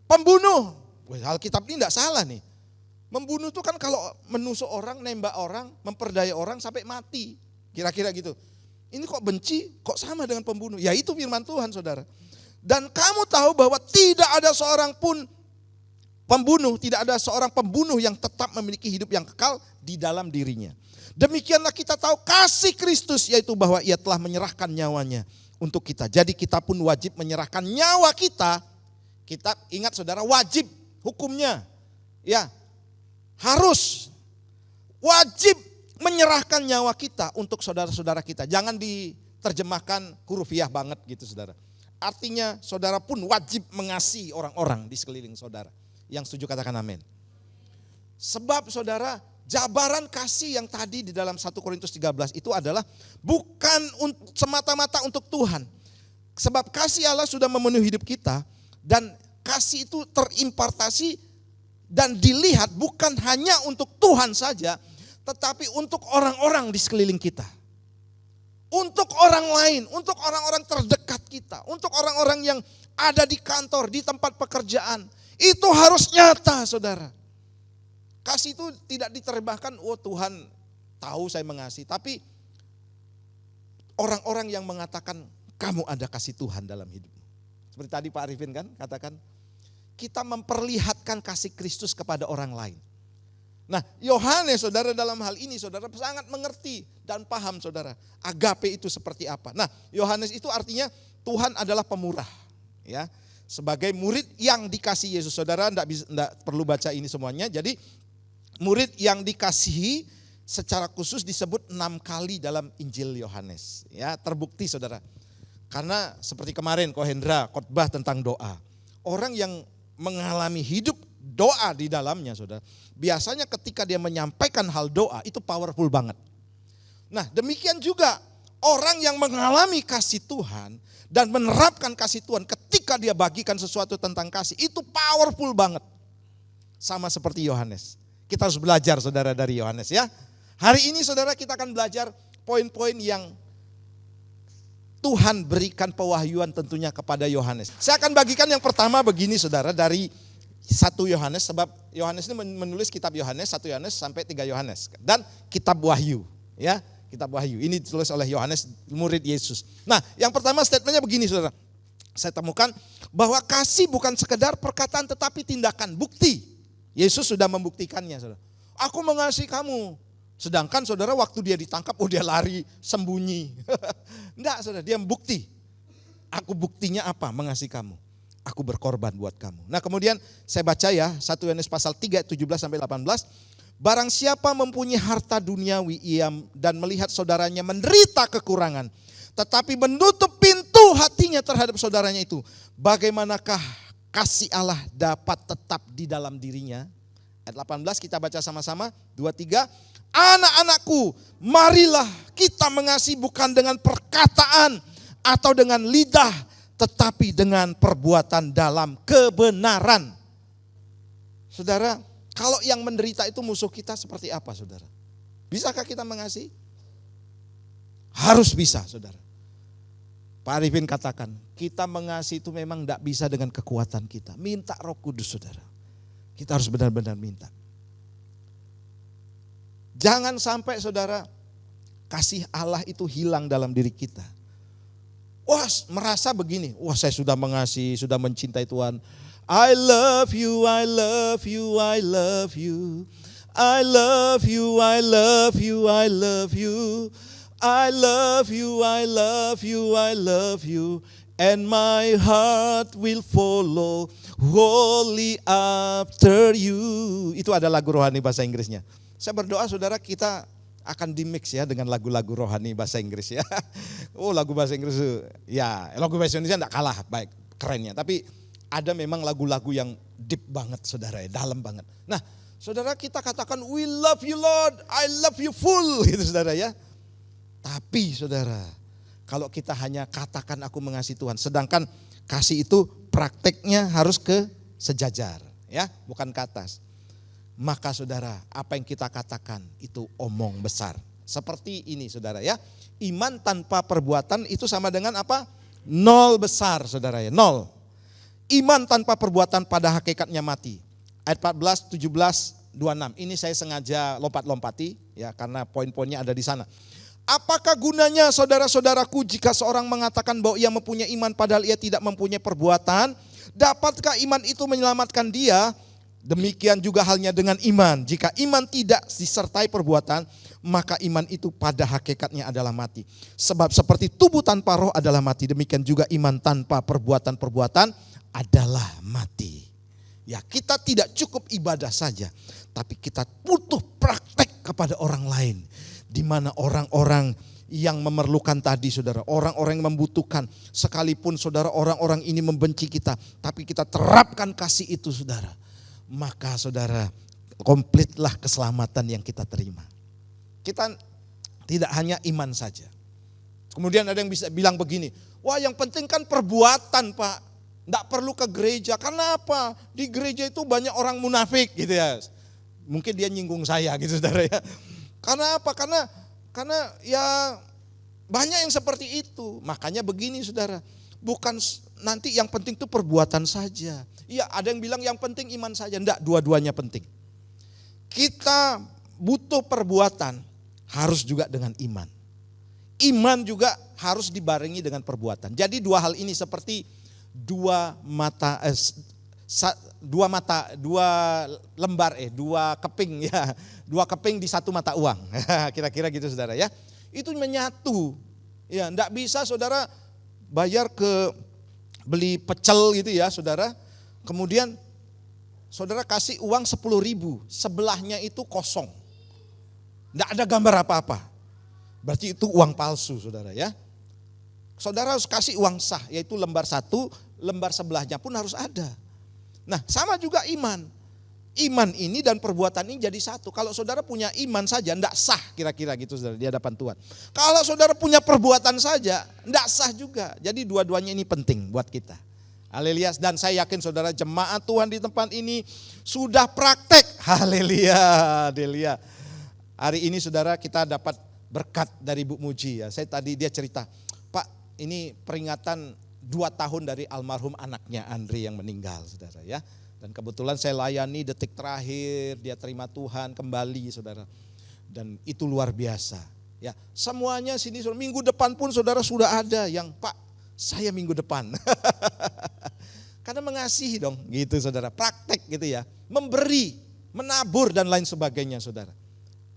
Pembunuh. Alkitab ini tidak salah nih. Membunuh itu kan kalau menusuk orang, nembak orang, memperdaya orang sampai mati. Kira-kira gitu. Ini kok benci, kok sama dengan pembunuh. Ya itu firman Tuhan saudara. Dan kamu tahu bahwa tidak ada seorang pun pembunuh, tidak ada seorang pembunuh yang tetap memiliki hidup yang kekal di dalam dirinya. Demikianlah kita tahu kasih Kristus, yaitu bahwa ia telah menyerahkan nyawanya untuk kita. Jadi kita pun wajib menyerahkan nyawa kita. Kita ingat saudara, wajib hukumnya. Ya, harus wajib menyerahkan nyawa kita untuk saudara-saudara kita. Jangan diterjemahkan hurufiah banget gitu saudara. Artinya saudara pun wajib mengasihi orang-orang di sekeliling saudara. Yang setuju katakan amin. Sebab saudara, Jabaran kasih yang tadi di dalam 1 Korintus 13 itu adalah bukan semata-mata untuk Tuhan. Sebab kasih Allah sudah memenuhi hidup kita dan kasih itu terimpartasi dan dilihat bukan hanya untuk Tuhan saja, tetapi untuk orang-orang di sekeliling kita. Untuk orang lain, untuk orang-orang terdekat kita, untuk orang-orang yang ada di kantor, di tempat pekerjaan. Itu harus nyata, saudara. Kasih itu tidak diterjemahkan, oh Tuhan tahu saya mengasihi. Tapi orang-orang yang mengatakan, kamu ada kasih Tuhan dalam hidupmu. Seperti tadi Pak Arifin kan katakan, kita memperlihatkan kasih Kristus kepada orang lain. Nah, Yohanes saudara dalam hal ini saudara sangat mengerti dan paham saudara. Agape itu seperti apa. Nah, Yohanes itu artinya Tuhan adalah pemurah. Ya, sebagai murid yang dikasihi Yesus, saudara enggak perlu baca ini semuanya. Jadi murid yang dikasihi secara khusus disebut 6 kali dalam Injil Yohanes. Ya, terbukti saudara. Karena seperti kemarin Kohendra khotbah tentang doa. Orang yang mengalami hidup doa di dalamnya saudara. Biasanya ketika dia menyampaikan hal doa itu powerful banget. Nah, demikian juga orang yang mengalami kasih Tuhan dan menerapkan kasih Tuhan ketika dia bagikan sesuatu tentang kasih, itu powerful banget. Sama seperti Yohanes. Kita harus belajar saudara dari Yohanes ya. Hari ini saudara kita akan belajar poin-poin yang Tuhan berikan pewahyuan tentunya kepada Yohanes. Saya akan bagikan yang pertama begini saudara, dari 1 Yohanes, sebab Yohanes ini menulis kitab Yohanes, 1 Yohanes sampai 3 Yohanes. Dan kitab Wahyu ya. Kitab Wahyu, ini ditulis oleh Yohanes, murid Yesus. Nah, yang pertama statementnya begini saudara. Saya temukan bahwa kasih bukan sekedar perkataan tetapi tindakan, bukti. Yesus sudah membuktikannya saudara. Aku mengasihi kamu. Sedangkan saudara waktu dia ditangkap, oh dia lari, sembunyi. Enggak saudara, dia bukti. Aku buktinya apa? Mengasihi kamu. Aku berkorban buat kamu. Nah kemudian saya baca ya, 1 Yohanes pasal 3, 17 sampai 18. Barang siapa mempunyai harta duniawi dan melihat saudaranya menderita kekurangan, tetapi menutup pintu hatinya terhadap saudaranya itu, bagaimanakah kasih Allah dapat tetap di dalam dirinya? Ayat 18 kita baca sama-sama, 2, 3. Anak-anakku, marilah kita mengasihi bukan dengan perkataan atau dengan lidah, tetapi dengan perbuatan dalam kebenaran. Saudara, kalau yang menderita itu musuh kita seperti apa saudara? Bisakah kita mengasihi? Harus bisa saudara. Pak Arifin katakan, kita mengasihi itu memang tidak bisa dengan kekuatan kita. Minta Roh Kudus saudara. Kita harus benar-benar minta. Jangan sampai saudara, kasih Allah itu hilang dalam diri kita. Wah merasa begini, wah saya sudah mengasihi, sudah mencintai Tuhan. I love you, I love you, I love you. I love you, I love you, I love you. I love you, I love you, I love you. And my heart will follow wholly after you. Itu ada lagu rohani bahasa Inggrisnya. Saya berdoa saudara kita akan dimix ya dengan lagu-lagu rohani bahasa Inggris ya. Oh lagu bahasa Inggris ya, lagu bahasa Indonesia enggak kalah baik kerennya. Tapi ada memang lagu-lagu yang deep banget saudara ya, dalam banget. Nah saudara kita katakan we love you Lord, I love you full gitu saudara ya. Tapi saudara kalau kita hanya katakan aku mengasihi Tuhan, sedangkan kasih itu prakteknya harus ke sejajar ya, bukan ke atas. Maka saudara apa yang kita katakan itu omong besar. Seperti ini saudara ya, iman tanpa perbuatan itu sama dengan apa? Nol besar saudara ya, nol. Iman tanpa perbuatan pada hakikatnya mati. Ayat 14, 17, 26. Ini saya sengaja lompat-lompati ya karena poin-poinnya ada di sana. Apakah gunanya saudara-saudaraku jika seorang mengatakan bahwa ia mempunyai iman padahal ia tidak mempunyai perbuatan? Dapatkah iman itu menyelamatkan dia? Demikian juga halnya dengan iman. Jika iman tidak disertai perbuatan, maka iman itu pada hakikatnya adalah mati. Sebab seperti tubuh tanpa roh adalah mati, demikian juga iman tanpa perbuatan-perbuatan adalah mati. Ya, kita tidak cukup ibadah saja, tapi kita butuh praktek kepada orang lain. Di mana orang-orang yang memerlukan tadi saudara, orang-orang yang membutuhkan, sekalipun saudara orang-orang ini membenci kita, tapi kita terapkan kasih itu saudara. Maka saudara, komplitlah keselamatan yang kita terima. Kita tidak hanya iman saja. Kemudian ada yang bisa bilang begini, wah yang penting kan perbuatan Pak, tidak perlu ke gereja. Karena apa? Di gereja itu banyak orang munafik gitu ya. Mungkin dia nyinggung saya gitu saudara ya. Karena apa? Karena ya banyak yang seperti itu. Makanya begini saudara, bukan nanti yang penting itu perbuatan saja. Iya ada yang bilang yang penting iman saja. Enggak, dua-duanya penting. Kita butuh perbuatan, harus juga dengan iman. Iman juga harus dibarengi dengan perbuatan. Jadi dua hal ini seperti dua keping ya, dua keping di satu mata uang, kira-kira gitu saudara ya. Itu menyatu, ya, enggak bisa saudara bayar ke beli pecel gitu ya saudara, kemudian saudara kasih uang 10.000, sebelahnya itu kosong, enggak ada gambar apa-apa. Berarti itu uang palsu saudara ya. Saudara harus kasih uang sah, yaitu lembar satu, lembar sebelahnya pun harus ada. Nah sama juga iman. Iman ini dan perbuatan ini jadi satu. Kalau saudara punya iman saja, enggak sah kira-kira gitu saudara di hadapan Tuhan. Kalau saudara punya perbuatan saja, enggak sah juga. Jadi dua-duanya ini penting buat kita. Haleluya. Dan saya yakin saudara jemaat Tuhan di tempat ini sudah praktek. Haleluya. Haleluya. Hari ini saudara kita dapat berkat dari Bu Muji ya. Saya tadi dia cerita, Pak ini peringatan 2 tahun dari almarhum anaknya Andri yang meninggal saudara ya. Dan kebetulan saya layani detik terakhir, dia terima Tuhan kembali saudara. Dan itu luar biasa ya. Semuanya sini minggu depan pun saudara sudah ada yang Pak saya minggu depan. Karena mengasihi dong gitu saudara, praktek gitu ya. Memberi, menabur dan lain sebagainya saudara.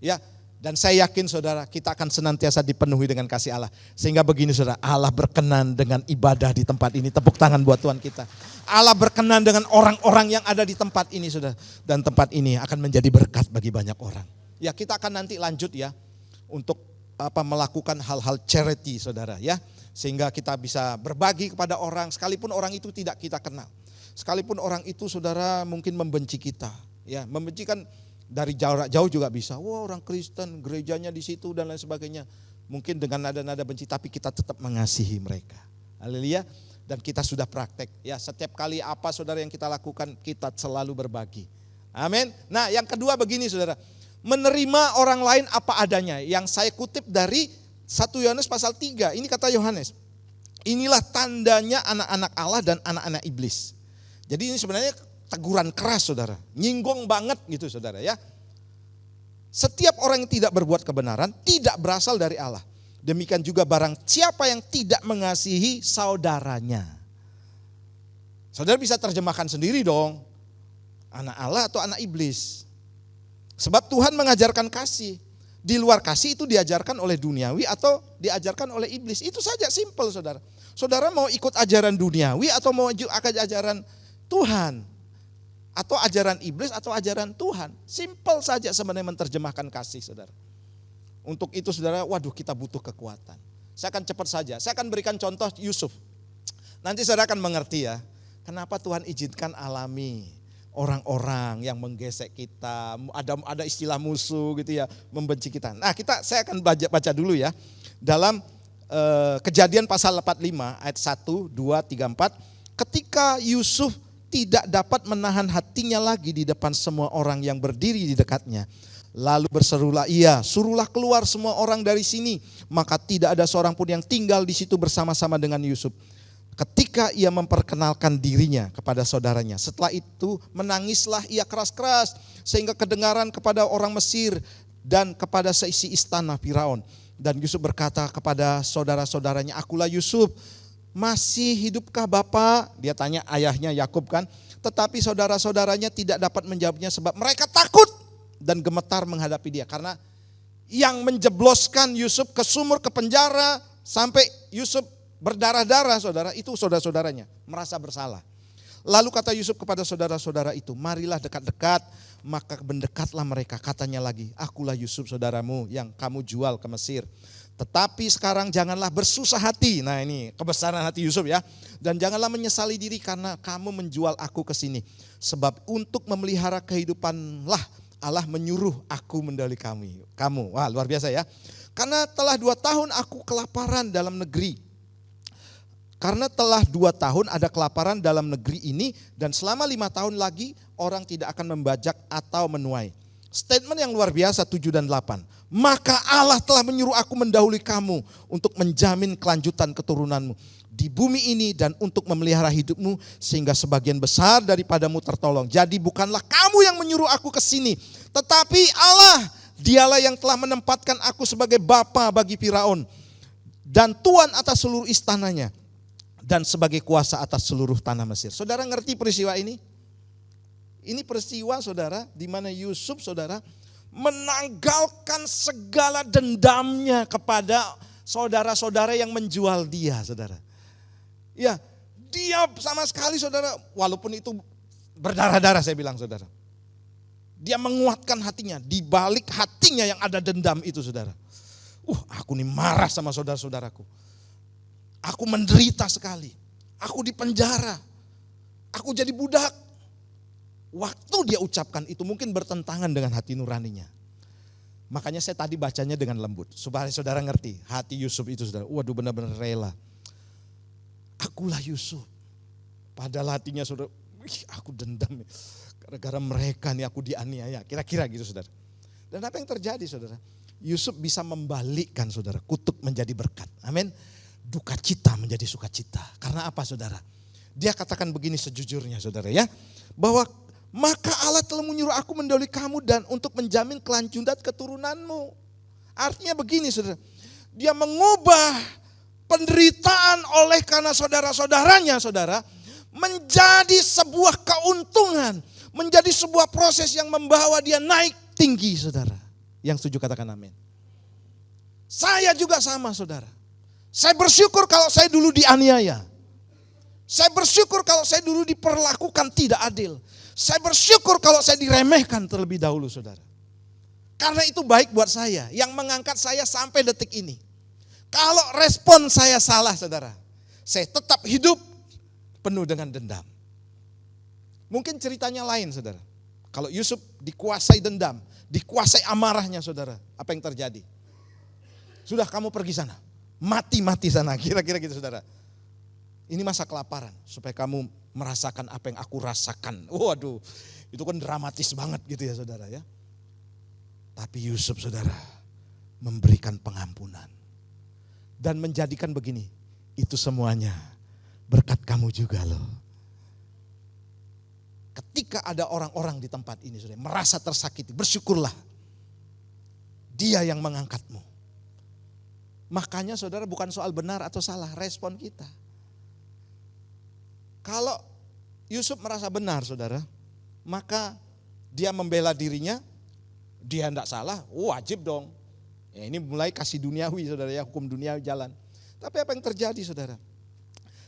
Ya. Dan saya yakin saudara kita akan senantiasa dipenuhi dengan kasih Allah. Sehingga begini saudara, Allah berkenan dengan ibadah di tempat ini. Tepuk tangan buat Tuhan kita. Allah berkenan dengan orang-orang yang ada di tempat ini saudara. Dan tempat ini akan menjadi berkat bagi banyak orang. Ya kita akan nanti lanjut ya untuk melakukan hal-hal charity saudara ya. Sehingga kita bisa berbagi kepada orang sekalipun orang itu tidak kita kenal. Sekalipun orang itu saudara mungkin membenci kita. Ya membenci kan dari jarak jauh juga bisa. Wah orang Kristen gerejanya di situ dan lain sebagainya. Mungkin dengan nada-nada benci tapi kita tetap mengasihi mereka. Haleluya. Dan kita sudah praktek. Ya setiap kali apa saudara yang kita lakukan kita selalu berbagi. Amin. Nah yang kedua begini saudara. Menerima orang lain apa adanya. Yang saya kutip dari 1 Yohanes pasal 3. Ini kata Yohanes. Inilah tandanya anak-anak Allah dan anak-anak iblis. Jadi ini sebenarnya teguran keras saudara, nyinggung banget gitu saudara ya. Setiap orang yang tidak berbuat kebenaran tidak berasal dari Allah. Demikian juga barang siapa yang tidak mengasihi saudaranya. Saudara bisa terjemahkan sendiri dong, anak Allah atau anak iblis. Sebab Tuhan mengajarkan kasih. Di luar kasih itu diajarkan oleh duniawi atau diajarkan oleh iblis. Itu saja simple saudara. Saudara mau ikut ajaran duniawi atau mau ajaran Tuhan? Atau ajaran iblis atau ajaran Tuhan. Simple saja sebenarnya menerjemahkan kasih saudara. Untuk itu saudara, waduh kita butuh kekuatan. Saya akan cepat saja, saya akan berikan contoh Yusuf. Nanti saudara akan mengerti ya, kenapa Tuhan izinkan alami orang-orang yang menggesek kita. Ada istilah musuh gitu ya, membenci kita. Nah saya akan baca dulu ya. Dalam Kejadian pasal 45 ayat 1, 2, 3, 4. Ketika Yusuf tidak dapat menahan hatinya lagi di depan semua orang yang berdiri di dekatnya. Lalu berserulah ia, suruhlah keluar semua orang dari sini. Maka tidak ada seorang pun yang tinggal di situ bersama-sama dengan Yusuf. Ketika ia memperkenalkan dirinya kepada saudaranya. Setelah itu menangislah ia keras-keras. Sehingga kedengaran kepada orang Mesir dan kepada seisi istana Firaun. Dan Yusuf berkata kepada saudara-saudaranya, akulah Yusuf. Masih hidupkah Bapak? Dia tanya ayahnya Yakub kan. Tetapi saudara-saudaranya tidak dapat menjawabnya sebab mereka takut dan gemetar menghadapi dia. Karena yang menjebloskan Yusuf ke sumur, ke penjara, sampai Yusuf berdarah-darah saudara, itu saudara-saudaranya merasa bersalah. Lalu kata Yusuf kepada saudara-saudara itu, marilah dekat-dekat. Maka mendekatlah mereka, katanya lagi, akulah Yusuf saudaramu yang kamu jual ke Mesir. Tetapi sekarang janganlah bersusah hati. Nah ini kebesaran hati Yusuf ya. Dan janganlah menyesali diri karena kamu menjual aku ke sini. Sebab untuk memelihara kehidupanlah Allah menyuruh aku mendahului kamu. Wah, luar biasa ya. Karena telah 2 tahun aku kelaparan dalam negeri. Karena telah 2 tahun ada kelaparan dalam negeri ini dan selama 5 tahun lagi orang tidak akan membajak atau menuai. Statement yang luar biasa 7 dan 8. Maka Allah telah menyuruh aku mendahului kamu untuk menjamin kelanjutan keturunanmu di bumi ini dan untuk memelihara hidupmu sehingga sebagian besar daripadamu tertolong. Jadi bukanlah kamu yang menyuruh aku ke sini, tetapi Allah, dialah yang telah menempatkan aku sebagai bapa bagi Firaun dan tuan atas seluruh istananya dan sebagai kuasa atas seluruh tanah Mesir. Saudara ngerti peristiwa ini? Ini peristiwa saudara di mana Yusuf saudara menanggalkan segala dendamnya kepada saudara-saudara yang menjual dia saudara. Ya, dia sama sekali saudara, walaupun itu berdarah-darah saya bilang saudara. Dia menguatkan hatinya, di balik hatinya yang ada dendam itu saudara. Aku nih marah sama saudara-saudaraku. Aku menderita sekali. Aku dipenjara. Aku jadi budak. Waktu dia ucapkan itu mungkin bertentangan dengan hati nuraninya. Makanya saya tadi bacanya dengan lembut. Supaya saudara ngerti hati Yusuf itu saudara. Waduh benar-benar rela. Akulah Yusuf. Padahal hatinya saudara, aku dendam. Gara-gara mereka nih aku dianiaya. Kira-kira gitu saudara. Dan apa yang terjadi saudara? Yusuf bisa membalikkan saudara. Kutuk menjadi berkat. Amin. Duka cita menjadi sukacita. Karena apa saudara? Dia katakan begini sejujurnya saudara ya. Bahwa maka Allah telah menyuruh aku mendahului kamu dan untuk menjamin kelanjutan keturunanmu. Artinya begini saudara. Dia mengubah penderitaan oleh karena saudara-saudaranya saudara. Menjadi sebuah keuntungan. Menjadi sebuah proses yang membawa dia naik tinggi saudara. Yang setuju katakan amin. Saya juga sama saudara. Saya bersyukur kalau saya dulu dianiaya. Saya bersyukur kalau saya dulu diperlakukan tidak adil. Saya bersyukur kalau saya diremehkan terlebih dahulu saudara. Karena itu baik buat saya, yang mengangkat saya sampai detik ini. Kalau respon saya salah saudara, saya tetap hidup penuh dengan dendam. Mungkin ceritanya lain saudara. Kalau Yusuf dikuasai dendam, dikuasai amarahnya saudara, apa yang terjadi? Sudah kamu pergi sana. Mati sana, kira-kira gitu saudara. Ini masa kelaparan, supaya kamu merasakan apa yang aku rasakan. Waduh, itu kan dramatis banget gitu ya saudara ya. Tapi Yusuf saudara memberikan pengampunan. Dan menjadikan begini, itu semuanya berkat kamu juga loh. Ketika ada orang-orang di tempat ini saudara merasa tersakiti, bersyukurlah. Dia yang mengangkatmu. Makanya saudara bukan soal benar atau salah, respon kita. Kalau Yusuf merasa benar saudara, maka dia membela dirinya, dia tidak salah, wajib dong. Ya, ini mulai kasih duniawi saudara ya, hukum dunia jalan. Tapi apa yang terjadi saudara?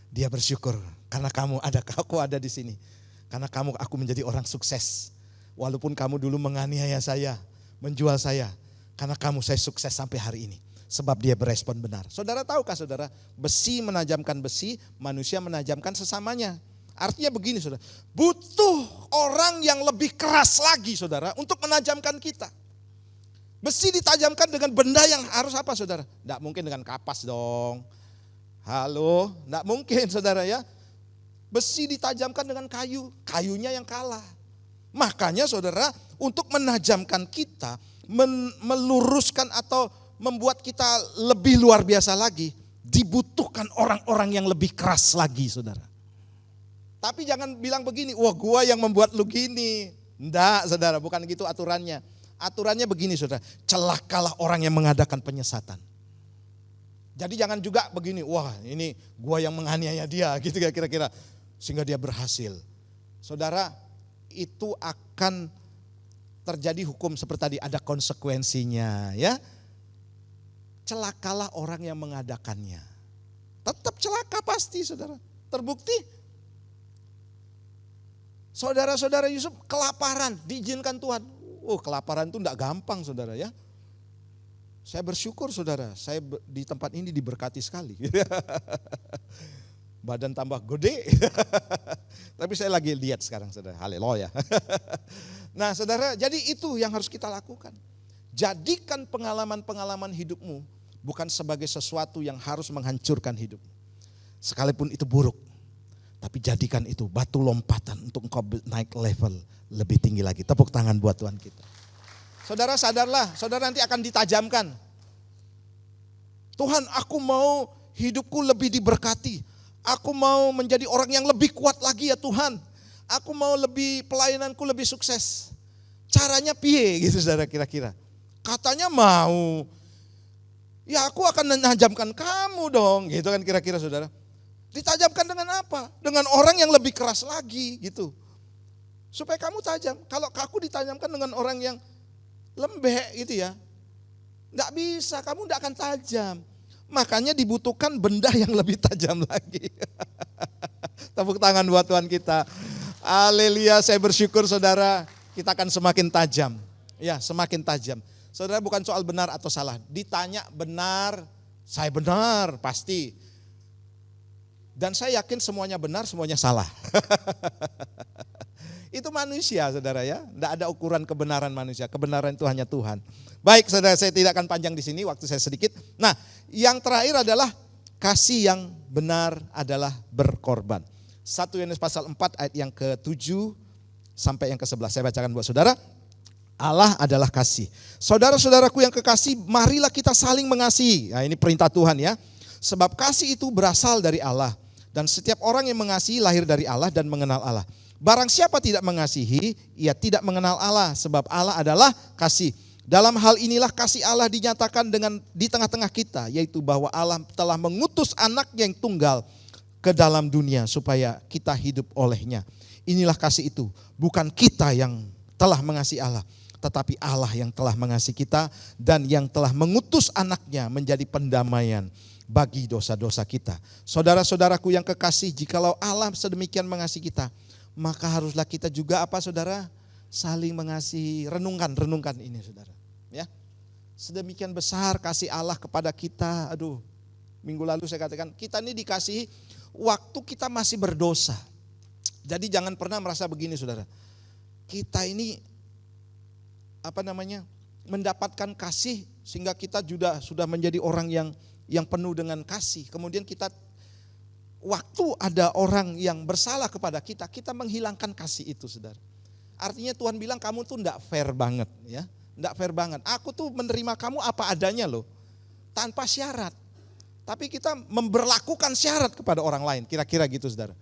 Dia bersyukur karena aku ada di sini. Karena aku menjadi orang sukses. Walaupun kamu dulu menganiaya saya, menjual saya. Karena kamu saya sukses sampai hari ini. Sebab dia berespon benar. Saudara tahukah saudara, besi menajamkan besi, manusia menajamkan sesamanya. Artinya begini saudara, butuh orang yang lebih keras lagi saudara untuk menajamkan kita. Besi ditajamkan dengan benda yang harus apa saudara? Tidak mungkin dengan kapas dong. Halo, tidak mungkin saudara ya. Besi ditajamkan dengan kayu, kayunya yang kalah. Makanya saudara, untuk menajamkan kita, meluruskan atau membuat kita lebih luar biasa lagi, dibutuhkan orang-orang yang lebih keras lagi saudara. Tapi jangan bilang begini, wah gua yang membuat lu gini. Enggak saudara, bukan gitu aturannya. Aturannya begini saudara, celakalah orang yang mengadakan penyesatan. Jadi jangan juga begini, wah ini gua yang menganiaya dia gitu kira-kira. Sehingga dia berhasil. Saudara, itu akan terjadi hukum seperti tadi, ada konsekuensinya ya. Celakalah orang yang mengadakannya. Tetap celaka pasti saudara. Terbukti. Saudara-saudara Yusuf kelaparan, diizinkan Tuhan. Kelaparan itu enggak gampang saudara ya. Saya bersyukur saudara, saya di tempat ini diberkati sekali. Badan tambah gede. Tapi saya lagi lihat sekarang saudara, haleluya. Nah saudara, jadi itu yang harus kita lakukan. Jadikan pengalaman-pengalaman hidupmu bukan sebagai sesuatu yang harus menghancurkan hidupmu. Sekalipun itu buruk, tapi jadikan itu batu lompatan untuk engkau naik level lebih tinggi lagi. Tepuk tangan buat Tuhan kita. Saudara sadarlah, saudara nanti akan ditajamkan. Tuhan, aku mau hidupku lebih diberkati. Aku mau menjadi orang yang lebih kuat lagi ya Tuhan. Aku mau lebih, pelayananku lebih sukses. Caranya piye gitu saudara kira-kira. Katanya mau. Ya aku akan menajamkan kamu dong gitu kan kira-kira saudara. Ditajamkan dengan apa? Dengan orang yang lebih keras lagi gitu. Supaya kamu tajam. Kalau aku ditajamkan dengan orang yang lembek gitu ya. Enggak bisa, kamu enggak akan tajam. Makanya dibutuhkan benda yang lebih tajam lagi. Tepuk tangan buat Tuhan kita. Haleluya, saya bersyukur saudara, kita akan semakin tajam. Ya, semakin tajam. Saudara, bukan soal benar atau salah. Ditanya benar, saya benar, pasti. Dan saya yakin semuanya benar, semuanya salah. Itu manusia saudara ya. Tidak ada ukuran kebenaran manusia. Kebenaran itu hanya Tuhan. Baik saudara, saya tidak akan panjang di sini, waktu saya sedikit. Nah, yang terakhir adalah kasih yang benar adalah berkorban. 1 Yohanes pasal 4 ayat yang ke-7 sampai yang ke-11. Saya bacakan buat saudara. Allah adalah kasih. Saudara-saudaraku yang kekasih, marilah kita saling mengasihi. Nah, ini perintah Tuhan ya. Sebab kasih itu berasal dari Allah. Dan setiap orang yang mengasihi lahir dari Allah dan mengenal Allah. Barang siapa tidak mengasihi, ia tidak mengenal Allah. Sebab Allah adalah kasih. Dalam hal inilah kasih Allah dinyatakan di tengah-tengah kita. Yaitu bahwa Allah telah mengutus anaknya yang tunggal ke dalam dunia supaya kita hidup olehnya. Inilah kasih itu. Bukan kita yang telah mengasihi Allah. Tetapi Allah yang telah mengasihi kita dan yang telah mengutus anaknya menjadi pendamaian bagi dosa-dosa kita. Saudara-saudaraku yang kekasih, jikalau Allah sedemikian mengasihi kita, maka haruslah kita juga apa saudara? Saling mengasihi. Renungkan ini saudara. Ya, sedemikian besar kasih Allah kepada kita. Aduh, minggu lalu saya katakan kita ini dikasihi waktu kita masih berdosa. Jadi jangan pernah merasa begini saudara. Kita ini mendapatkan kasih sehingga kita juga sudah menjadi orang yang penuh dengan kasih. Kemudian kita waktu ada orang yang bersalah kepada kita, kita menghilangkan kasih itu saudara. Artinya Tuhan bilang kamu tuh enggak fair banget ya. Enggak fair banget. Aku tuh menerima kamu apa adanya loh. Tanpa syarat. Tapi kita memberlakukan syarat kepada orang lain. Kira-kira gitu saudara.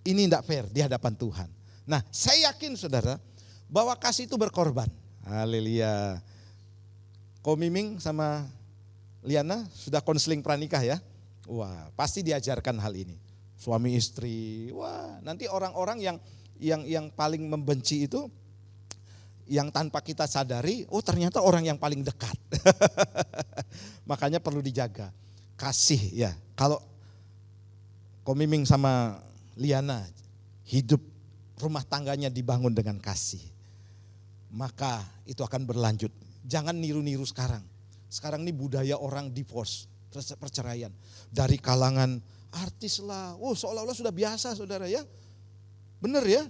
Ini enggak fair di hadapan Tuhan. Nah saya yakin saudara bahwa kasih itu berkorban. Haleluya. Ko Miming sama Liana sudah konseling pranikah ya. Wah pasti diajarkan hal ini. Suami istri. Wah nanti orang-orang yang paling membenci itu yang tanpa kita sadari, oh ternyata orang yang paling dekat. Makanya perlu dijaga. Kasih ya. Kalau Ko Miming sama Liana hidup rumah tangganya dibangun dengan kasih, maka itu akan berlanjut. Jangan niru-niru sekarang. Sekarang ini budaya orang divorce, perceraian. Dari kalangan artis lah, oh seolah-olah sudah biasa saudara ya. Benar ya.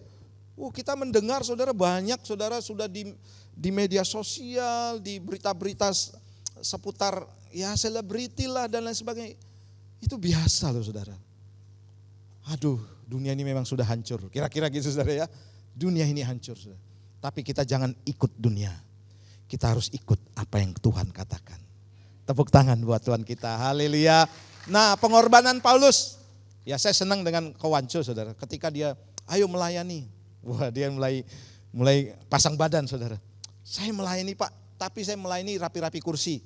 Kita mendengar saudara banyak saudara sudah di media sosial, di berita-berita seputar ya selebriti lah dan lain sebagainya. Itu biasa loh saudara. Aduh dunia ini memang sudah hancur. Kira-kira gitu saudara ya. Dunia ini hancur saudara. Tapi kita jangan ikut dunia. Kita harus ikut apa yang Tuhan katakan. Tepuk tangan buat Tuhan kita. Haleluya. Nah pengorbanan Paulus. Ya saya senang dengan Kowanco saudara. Ketika dia ayo melayani. Wah dia mulai pasang badan saudara. Saya melayani Pak, tapi saya melayani rapi-rapi kursi.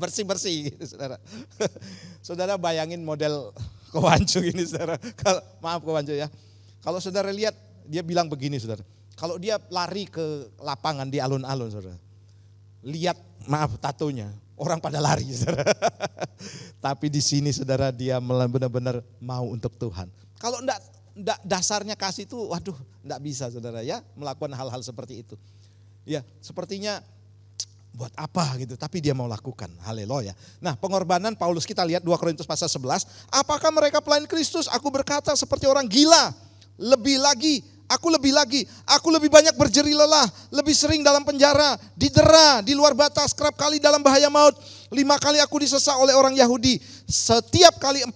Bersih-bersih gitu saudara. Saudara bayangin model Kowanco ini saudara. Maaf Kowanco ya. Kalau saudara lihat dia bilang begini saudara. Kalau dia lari ke lapangan di alun-alun saudara. Lihat maaf tatonya. Orang pada lari saudara. Tapi di sini saudara dia benar-benar mau untuk Tuhan. Kalau enggak dasarnya kasih itu waduh enggak bisa saudara ya melakukan hal-hal seperti itu. Ya sepertinya buat apa gitu tapi dia mau lakukan. Haleluya. Nah pengorbanan Paulus kita lihat 2 Korintus pasal 11. Apakah mereka pelayan Kristus? Aku berkata seperti orang gila. Lebih lagi Aku lebih lagi, aku lebih banyak berjerih lelah, lebih sering dalam penjara, didera, di luar batas, kerap kali dalam bahaya maut. 5 kali aku disesat oleh orang Yahudi. Setiap kali 40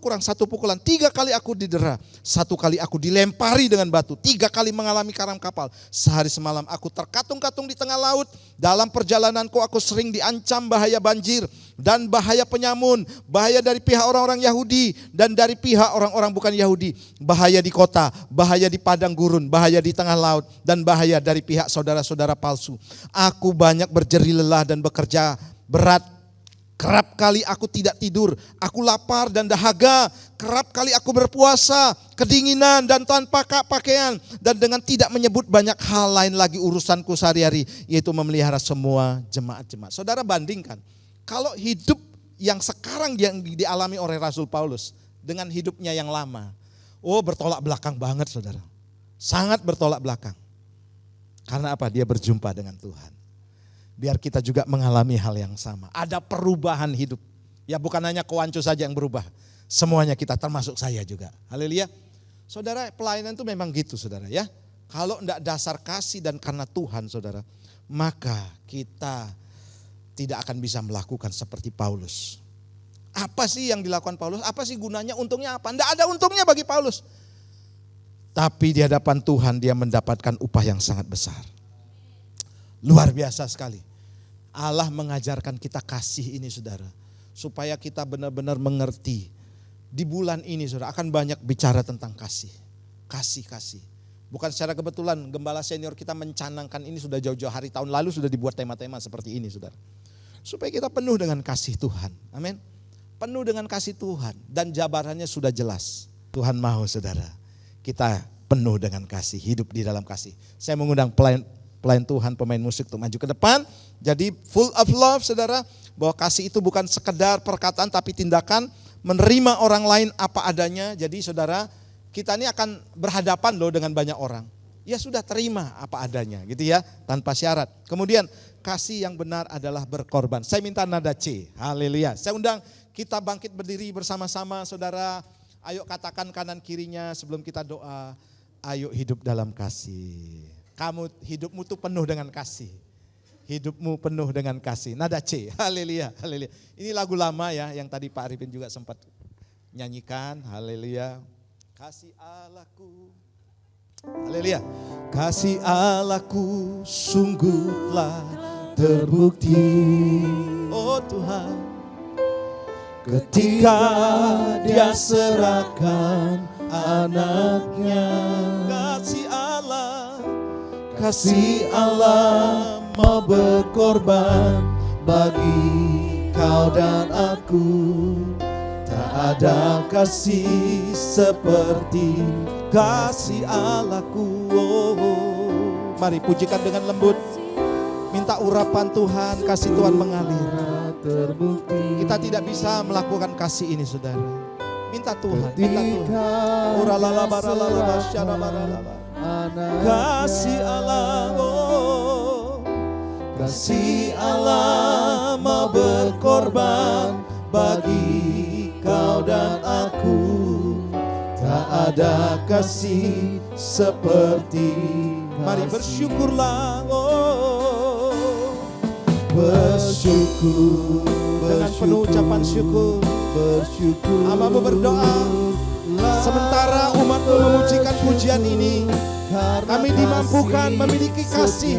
kurang 1 pukulan. 3 kali aku didera. 1 kali aku dilempari dengan batu. 3 kali mengalami karam kapal. Sehari semalam aku terkatung-katung di tengah laut. Dalam perjalananku aku sering diancam bahaya banjir dan bahaya penyamun, bahaya dari pihak orang-orang Yahudi dan dari pihak orang-orang bukan Yahudi, bahaya di kota, bahaya di padang gurun, bahaya di tengah laut, dan bahaya dari pihak saudara-saudara palsu. Aku banyak berjerih lelah dan bekerja berat. Kerap kali aku tidak tidur, aku lapar dan dahaga. Kerap kali aku berpuasa, kedinginan dan tanpa pakaian. Dan dengan tidak menyebut banyak hal lain lagi urusanku sehari-hari, yaitu memelihara semua jemaat-jemaat. Saudara bandingkan, kalau hidup yang sekarang yang dialami oleh Rasul Paulus dengan hidupnya yang lama. Oh, bertolak belakang banget saudara. Sangat bertolak belakang. Karena apa? Dia berjumpa dengan Tuhan. Biar kita juga mengalami hal yang sama. Ada perubahan hidup. Ya bukan hanya Koanco saja yang berubah. Semuanya kita termasuk saya juga. Haleluya. Saudara, pelayanan itu memang gitu saudara ya. Kalau enggak dasar kasih dan karena Tuhan saudara, maka kita tidak akan bisa melakukan seperti Paulus. Apa sih yang dilakukan Paulus? Apa sih gunanya? Untungnya apa? Tidak ada untungnya bagi Paulus. Tapi di hadapan Tuhan dia mendapatkan upah yang sangat besar. Luar biasa sekali. Allah mengajarkan kita kasih ini saudara. Supaya kita benar-benar mengerti. Di bulan ini saudara akan banyak bicara tentang kasih. Kasih. Bukan secara kebetulan gembala senior kita mencanangkan ini sudah jauh-jauh hari tahun lalu sudah dibuat tema-tema seperti ini saudara. Supaya kita penuh dengan kasih Tuhan. Amin. Penuh dengan kasih Tuhan. Dan jabarannya sudah jelas. Tuhan mau saudara. Kita penuh dengan kasih. Hidup di dalam kasih. Saya mengundang pelayan Tuhan, pemain musik untuk maju ke depan. Jadi full of love saudara. Bahwa kasih itu bukan sekedar perkataan tapi tindakan. Menerima orang lain apa adanya. Jadi saudara, kita ini akan berhadapan loh dengan banyak orang. Ya sudah terima apa adanya gitu ya. Tanpa syarat. Kemudian kasih yang benar adalah berkorban. Saya minta nada C. Haleluya. Saya undang kita bangkit berdiri bersama-sama saudara. Ayo katakan kanan kirinya sebelum kita doa. Ayo hidup dalam kasih. Hidupmu tuh penuh dengan kasih. Hidupmu penuh dengan kasih. Nada C. Haleluya. Haleluya. Ini lagu lama ya yang tadi Pak Arifin juga sempat nyanyikan. Haleluya. Kasih Allahku. Haleluya. Kasih Allahku sungguhlah terbukti. Oh Tuhan. Ketika dia serahkan anaknya. Kasih Allah mau berkorban bagi kau dan aku. Tak ada kasih seperti kasih Allahku. Mari pujikan dengan lembut. Minta urapan Tuhan, kasih Tuhan mengalir. Kita tidak bisa melakukan kasih ini saudara. Minta Tuhan, minta Tuhan. Kasih Allah, kasih Allah mau berkorban bagi kau dan aku. Tak ada kasih seperti mari bersyukurlah. Bersyukur dengan penuh ucapan syukur. Hamba berdoa sementara umatmu memujikan pujian ini, kami dimampukan memiliki kasih.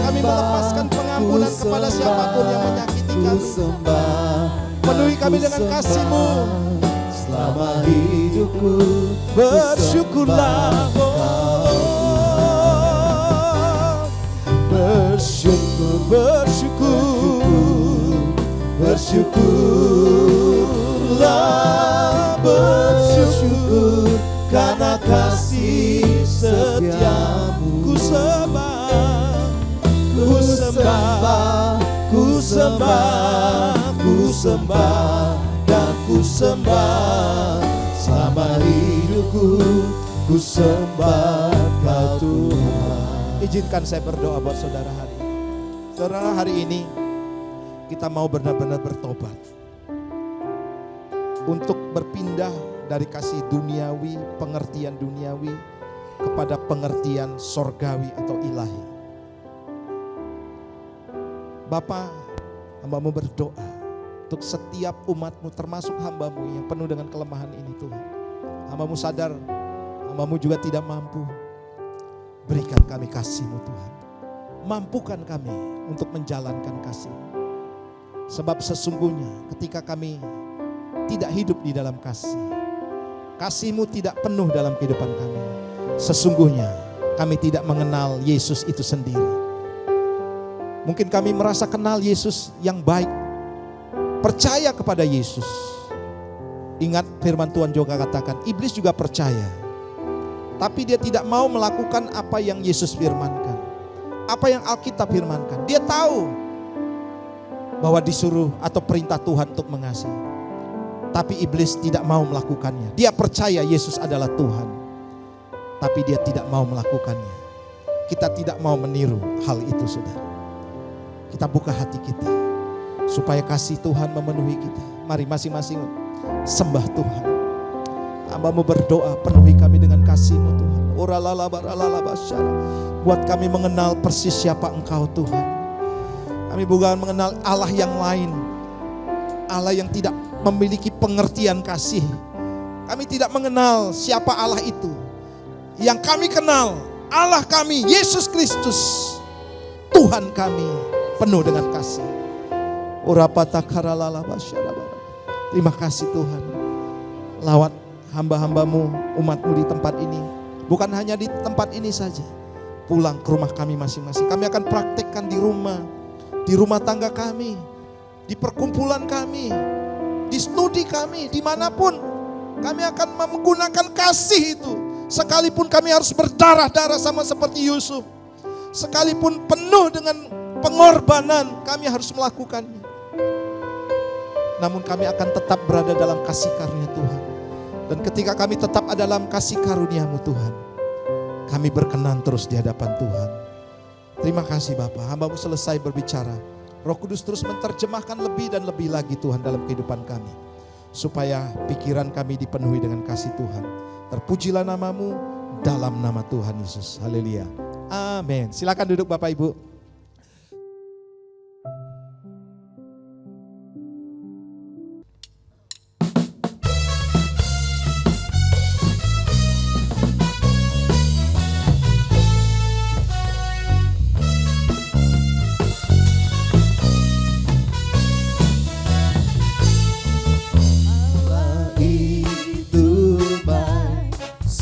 Kami melepaskan pengampunan kepada siapapun yang menyakiti kami. Penuhi kami dengan kasih-Mu selama hidupku. Bersyukurlah. Bersyukurlah, bersyukur karena kasih setiamu. Ku sembah, ku sembah, ku sembah, ku sembah dan ku sembah selama hidupku. Ku sembah Kau Tuhan. Izinkan saya berdoa buat saudara hari ini. Saudara, hari ini kita mau benar-benar bertobat untuk berpindah dari kasih duniawi, pengertian duniawi, kepada pengertian sorgawi atau ilahi. Bapa, hamba-Mu berdoa untuk setiap umat-Mu, termasuk hamba-Mu yang penuh dengan kelemahan ini Tuhan. Hamba-Mu sadar, hamba-Mu juga tidak mampu. Berikan kami kasih-Mu Tuhan. Mampukan kami untuk menjalankan kasih-Mu. Sebab sesungguhnya ketika kami tidak hidup di dalam kasih, kasih-Mu tidak penuh dalam kehidupan kami, sesungguhnya kami tidak mengenal Yesus itu sendiri. Mungkin kami merasa kenal Yesus yang baik, percaya kepada Yesus. Ingat firman Tuhan juga katakan, iblis juga percaya, tapi dia tidak mau melakukan apa yang Yesus firmankan, apa yang Alkitab firmankan. Dia tahu bahwa disuruh atau perintah Tuhan untuk mengasihi, tapi iblis tidak mau melakukannya. Dia percaya Yesus adalah Tuhan, tapi dia tidak mau melakukannya. Kita tidak mau meniru hal itu, saudara. Kita buka hati kita supaya kasih Tuhan memenuhi kita. Mari masing-masing sembah Tuhan. Hamba-Mu berdoa, penuhi kami dengan kasih-Mu Tuhan. Buat kami mengenal persis siapa Engkau Tuhan. Kami bukan mengenal Allah yang lain, Allah yang tidak memiliki pengertian kasih. Kami tidak mengenal siapa Allah itu. Yang kami kenal, Allah kami, Yesus Kristus, Tuhan kami, penuh dengan kasih. Terima kasih Tuhan. Lawat hamba-hamba-Mu, umat-Mu di tempat ini. Bukan hanya di tempat ini saja. Pulang ke rumah kami masing-masing. Kami akan praktekkan di rumah tangga kami, di perkumpulan kami, di studi kami, dimanapun. Kami akan menggunakan kasih itu. Sekalipun kami harus berdarah-darah sama seperti Yusuf, sekalipun penuh dengan pengorbanan, kami harus melakukannya. Namun kami akan tetap berada dalam kasih karunia Tuhan. Dan ketika kami tetap ada dalam kasih karunia-Mu Tuhan, kami berkenan terus di hadapan Tuhan. Terima kasih Bapa, hamba-Mu selesai berbicara. Roh Kudus terus menerjemahkan lebih dan lebih lagi Tuhan dalam kehidupan kami, supaya pikiran kami dipenuhi dengan kasih Tuhan. Terpujilah nama-Mu dalam nama Tuhan Yesus. Haleluya. Amin. Silakan duduk Bapak Ibu.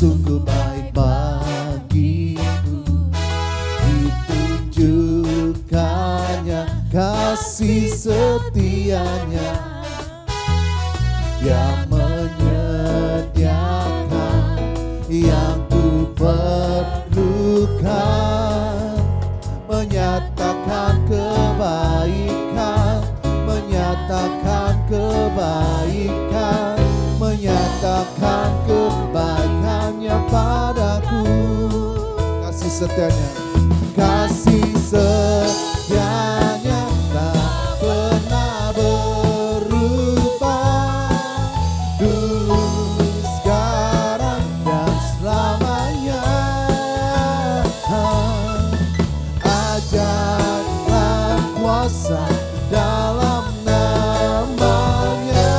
Sungguh baik bagiku, ditunjukkannya kasih setianya yang menyediakan yang ku perlukan, menyatakan kebaikan, menyatakan kebaikan, menyatakan kebaikannya padaku. Kasih setianya, kasih setianya tak pernah berubah, dulu, sekarang dan selamanya. Ajarlah kuasa dalam namanya,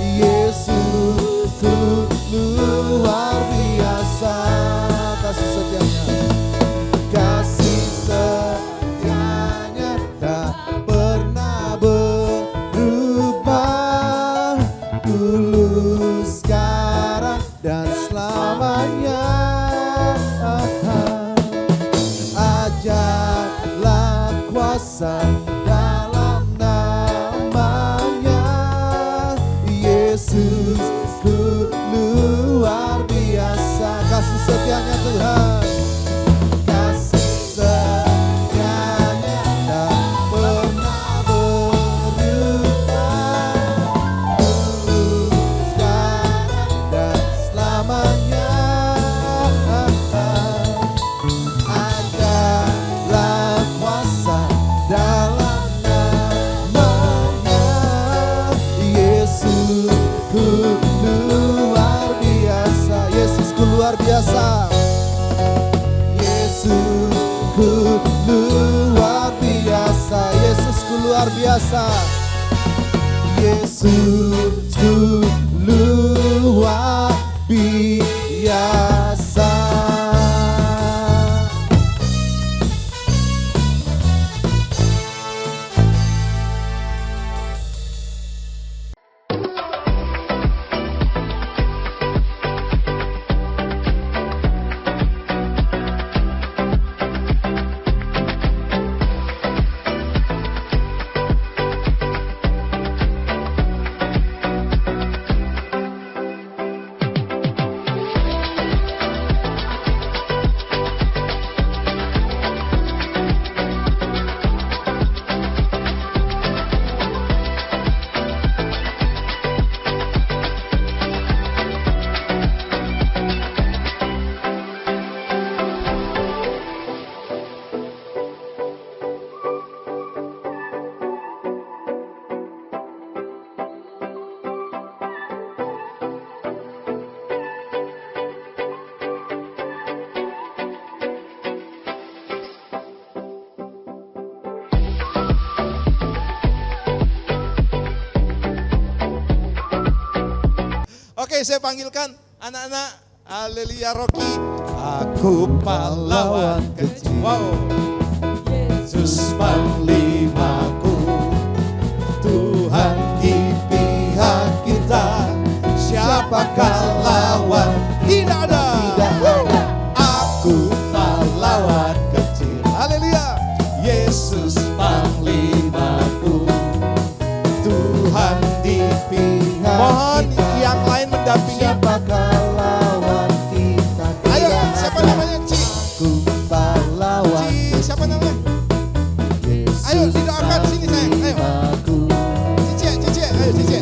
Yesus luar biasa. Kasih setianya, kasih setianya tak pernah berubah, dulu, sekarang dan selamanya. Ajarlah kuasa dalam namanya, Yesus luar biasa. Kasih setianya Tuhan, kasih setianya tak pernah berubah, dulu, sekarang dan selamanya. Adalah kuasa dalam biasa. Yesusku luar biasa, Yesusku luar biasa. Yesusku luar biasa. Oke, saya panggilkan anak-anak Haleluya Rocky. Aku pahlawan kecil. Wow. Yesus panglimaku, Tuhan di pihak kita. Siapakah lawan? Tidak ada. Aku pahlawan kecil. Haleluya. Yesus panglimaku, Tuhan di pihak. Mohon yang lain mendampingi. Siapakah lawan kita? Ayo, siapa namanya? Ci. Aku pahlawan. Ci, siapa namanya? Ayo, didoakan sini sayang. Ayo. Cici, ayo Cici.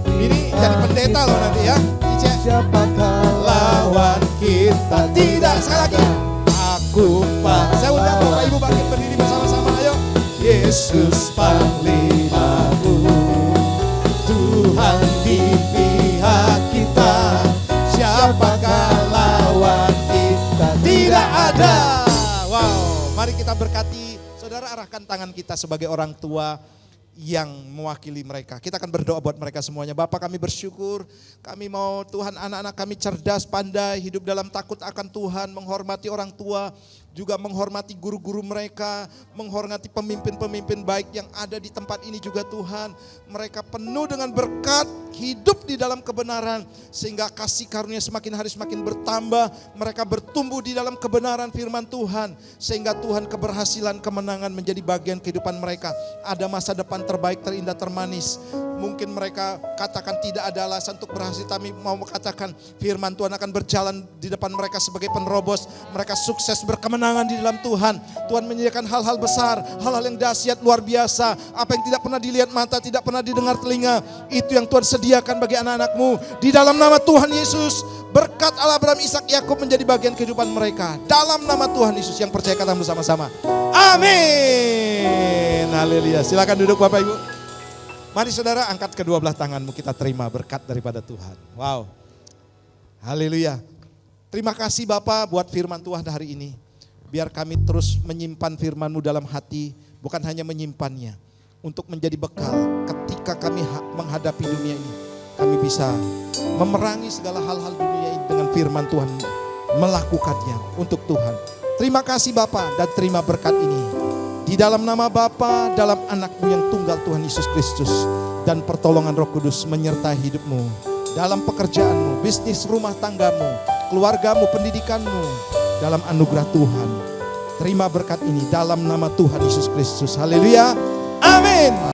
Ini jadi pendeta loh nanti ya. Cici. Siapakah Lawan kita tidak. Sekali lagi. Aku saya undang Bapak Ibu bangkit berdiri bersama-sama. Ayo. Yesus panglimaku, Tuhan di pihak kita. Siapakah lawan kita? Tidak ada. Wow, mari kita berkati. Saudara, arahkan tangan kita sebagai orang tua yang mewakili mereka. Kita akan berdoa buat mereka semuanya. Bapak, kami bersyukur, kami mau Tuhan anak-anak kami cerdas, pandai, hidup dalam takut akan Tuhan, menghormati orang tua, juga menghormati guru-guru mereka, menghormati pemimpin-pemimpin baik yang ada di tempat ini juga Tuhan. Mereka penuh dengan berkat, hidup di dalam kebenaran, sehingga kasih karunia semakin hari semakin bertambah. Mereka bertumbuh di dalam kebenaran firman Tuhan, sehingga Tuhan keberhasilan, kemenangan menjadi bagian kehidupan mereka. Ada masa depan terbaik, terindah, termanis. Mungkin mereka katakan tidak ada alasan untuk berhasil, tapi mau katakan firman Tuhan akan berjalan di depan mereka sebagai penerobos. Mereka sukses berkemenangan di dalam Tuhan. Tuhan menyediakan hal-hal besar, hal-hal yang dahsyat, luar biasa. Apa yang tidak pernah dilihat mata, tidak pernah didengar telinga, itu yang Tuhan sediakan bagi anak-anak-Mu. Di dalam nama Tuhan Yesus, berkat Allah Abraham, Ishak, Yakub menjadi bagian kehidupan mereka. Dalam nama Tuhan Yesus yang percaya kata bersama-sama. Amin. Haleluya. Silakan duduk Bapak Ibu. Mari saudara, angkat kedua belah tanganmu, kita terima berkat daripada Tuhan. Wow. Haleluya. Terima kasih Bapak buat firman Tuhan hari ini. Biar kami terus menyimpan firman-Mu dalam hati, bukan hanya menyimpannya, untuk menjadi bekal ketika kami menghadapi dunia ini. Kami bisa memerangi segala hal-hal dunia ini dengan firman Tuhan, melakukannya untuk Tuhan. Terima kasih Bapak dan terima berkat ini. Di dalam nama Bapa, dalam anak-Mu yang tunggal Tuhan Yesus Kristus, dan pertolongan Roh Kudus menyertai hidup-Mu, dalam pekerjaan-Mu, bisnis rumah tangga-Mu, keluarga-Mu, pendidikan-Mu, dalam anugerah Tuhan. Terima berkat ini dalam nama Tuhan Yesus Kristus. Haleluya. Amin.